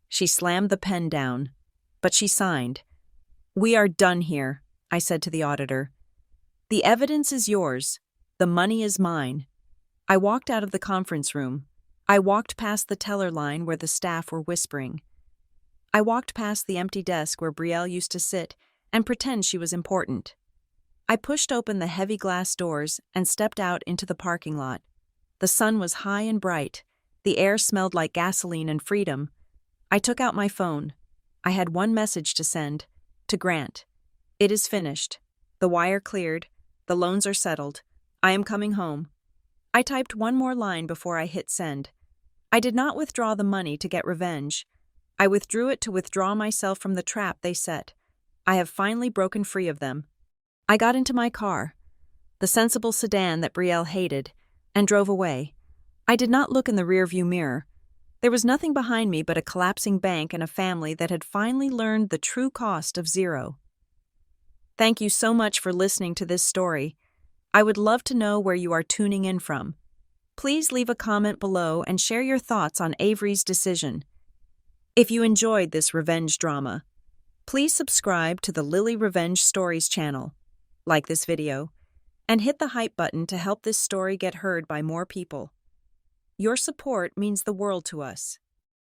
She slammed the pen down, but she signed. We are done here, I said to the auditor. The evidence is yours. The money is mine. I walked out of the conference room. I walked past the teller line where the staff were whispering. I walked past the empty desk where Brielle used to sit and pretend she was important. I pushed open the heavy glass doors and stepped out into the parking lot. The sun was high and bright. The air smelled like gasoline and freedom. I took out my phone. I had one message to send. To Grant. It is finished. The wire cleared. The loans are settled. I am coming home. I typed one more line before I hit send. I did not withdraw the money to get revenge. I withdrew it to withdraw myself from the trap they set. I have finally broken free of them. I got into my car, the sensible sedan that Brielle hated, and drove away. I did not look in the rearview mirror. There was nothing behind me but a collapsing bank and a family that had finally learned the true cost of zero. Thank you so much for listening to this story. I would love to know where you are tuning in from. Please leave a comment below and share your thoughts on Avery's decision. If you enjoyed this revenge drama, please subscribe to the Lily Revenge Stories channel, like this video, and hit the hype button to help this story get heard by more people. Your support means the world to us.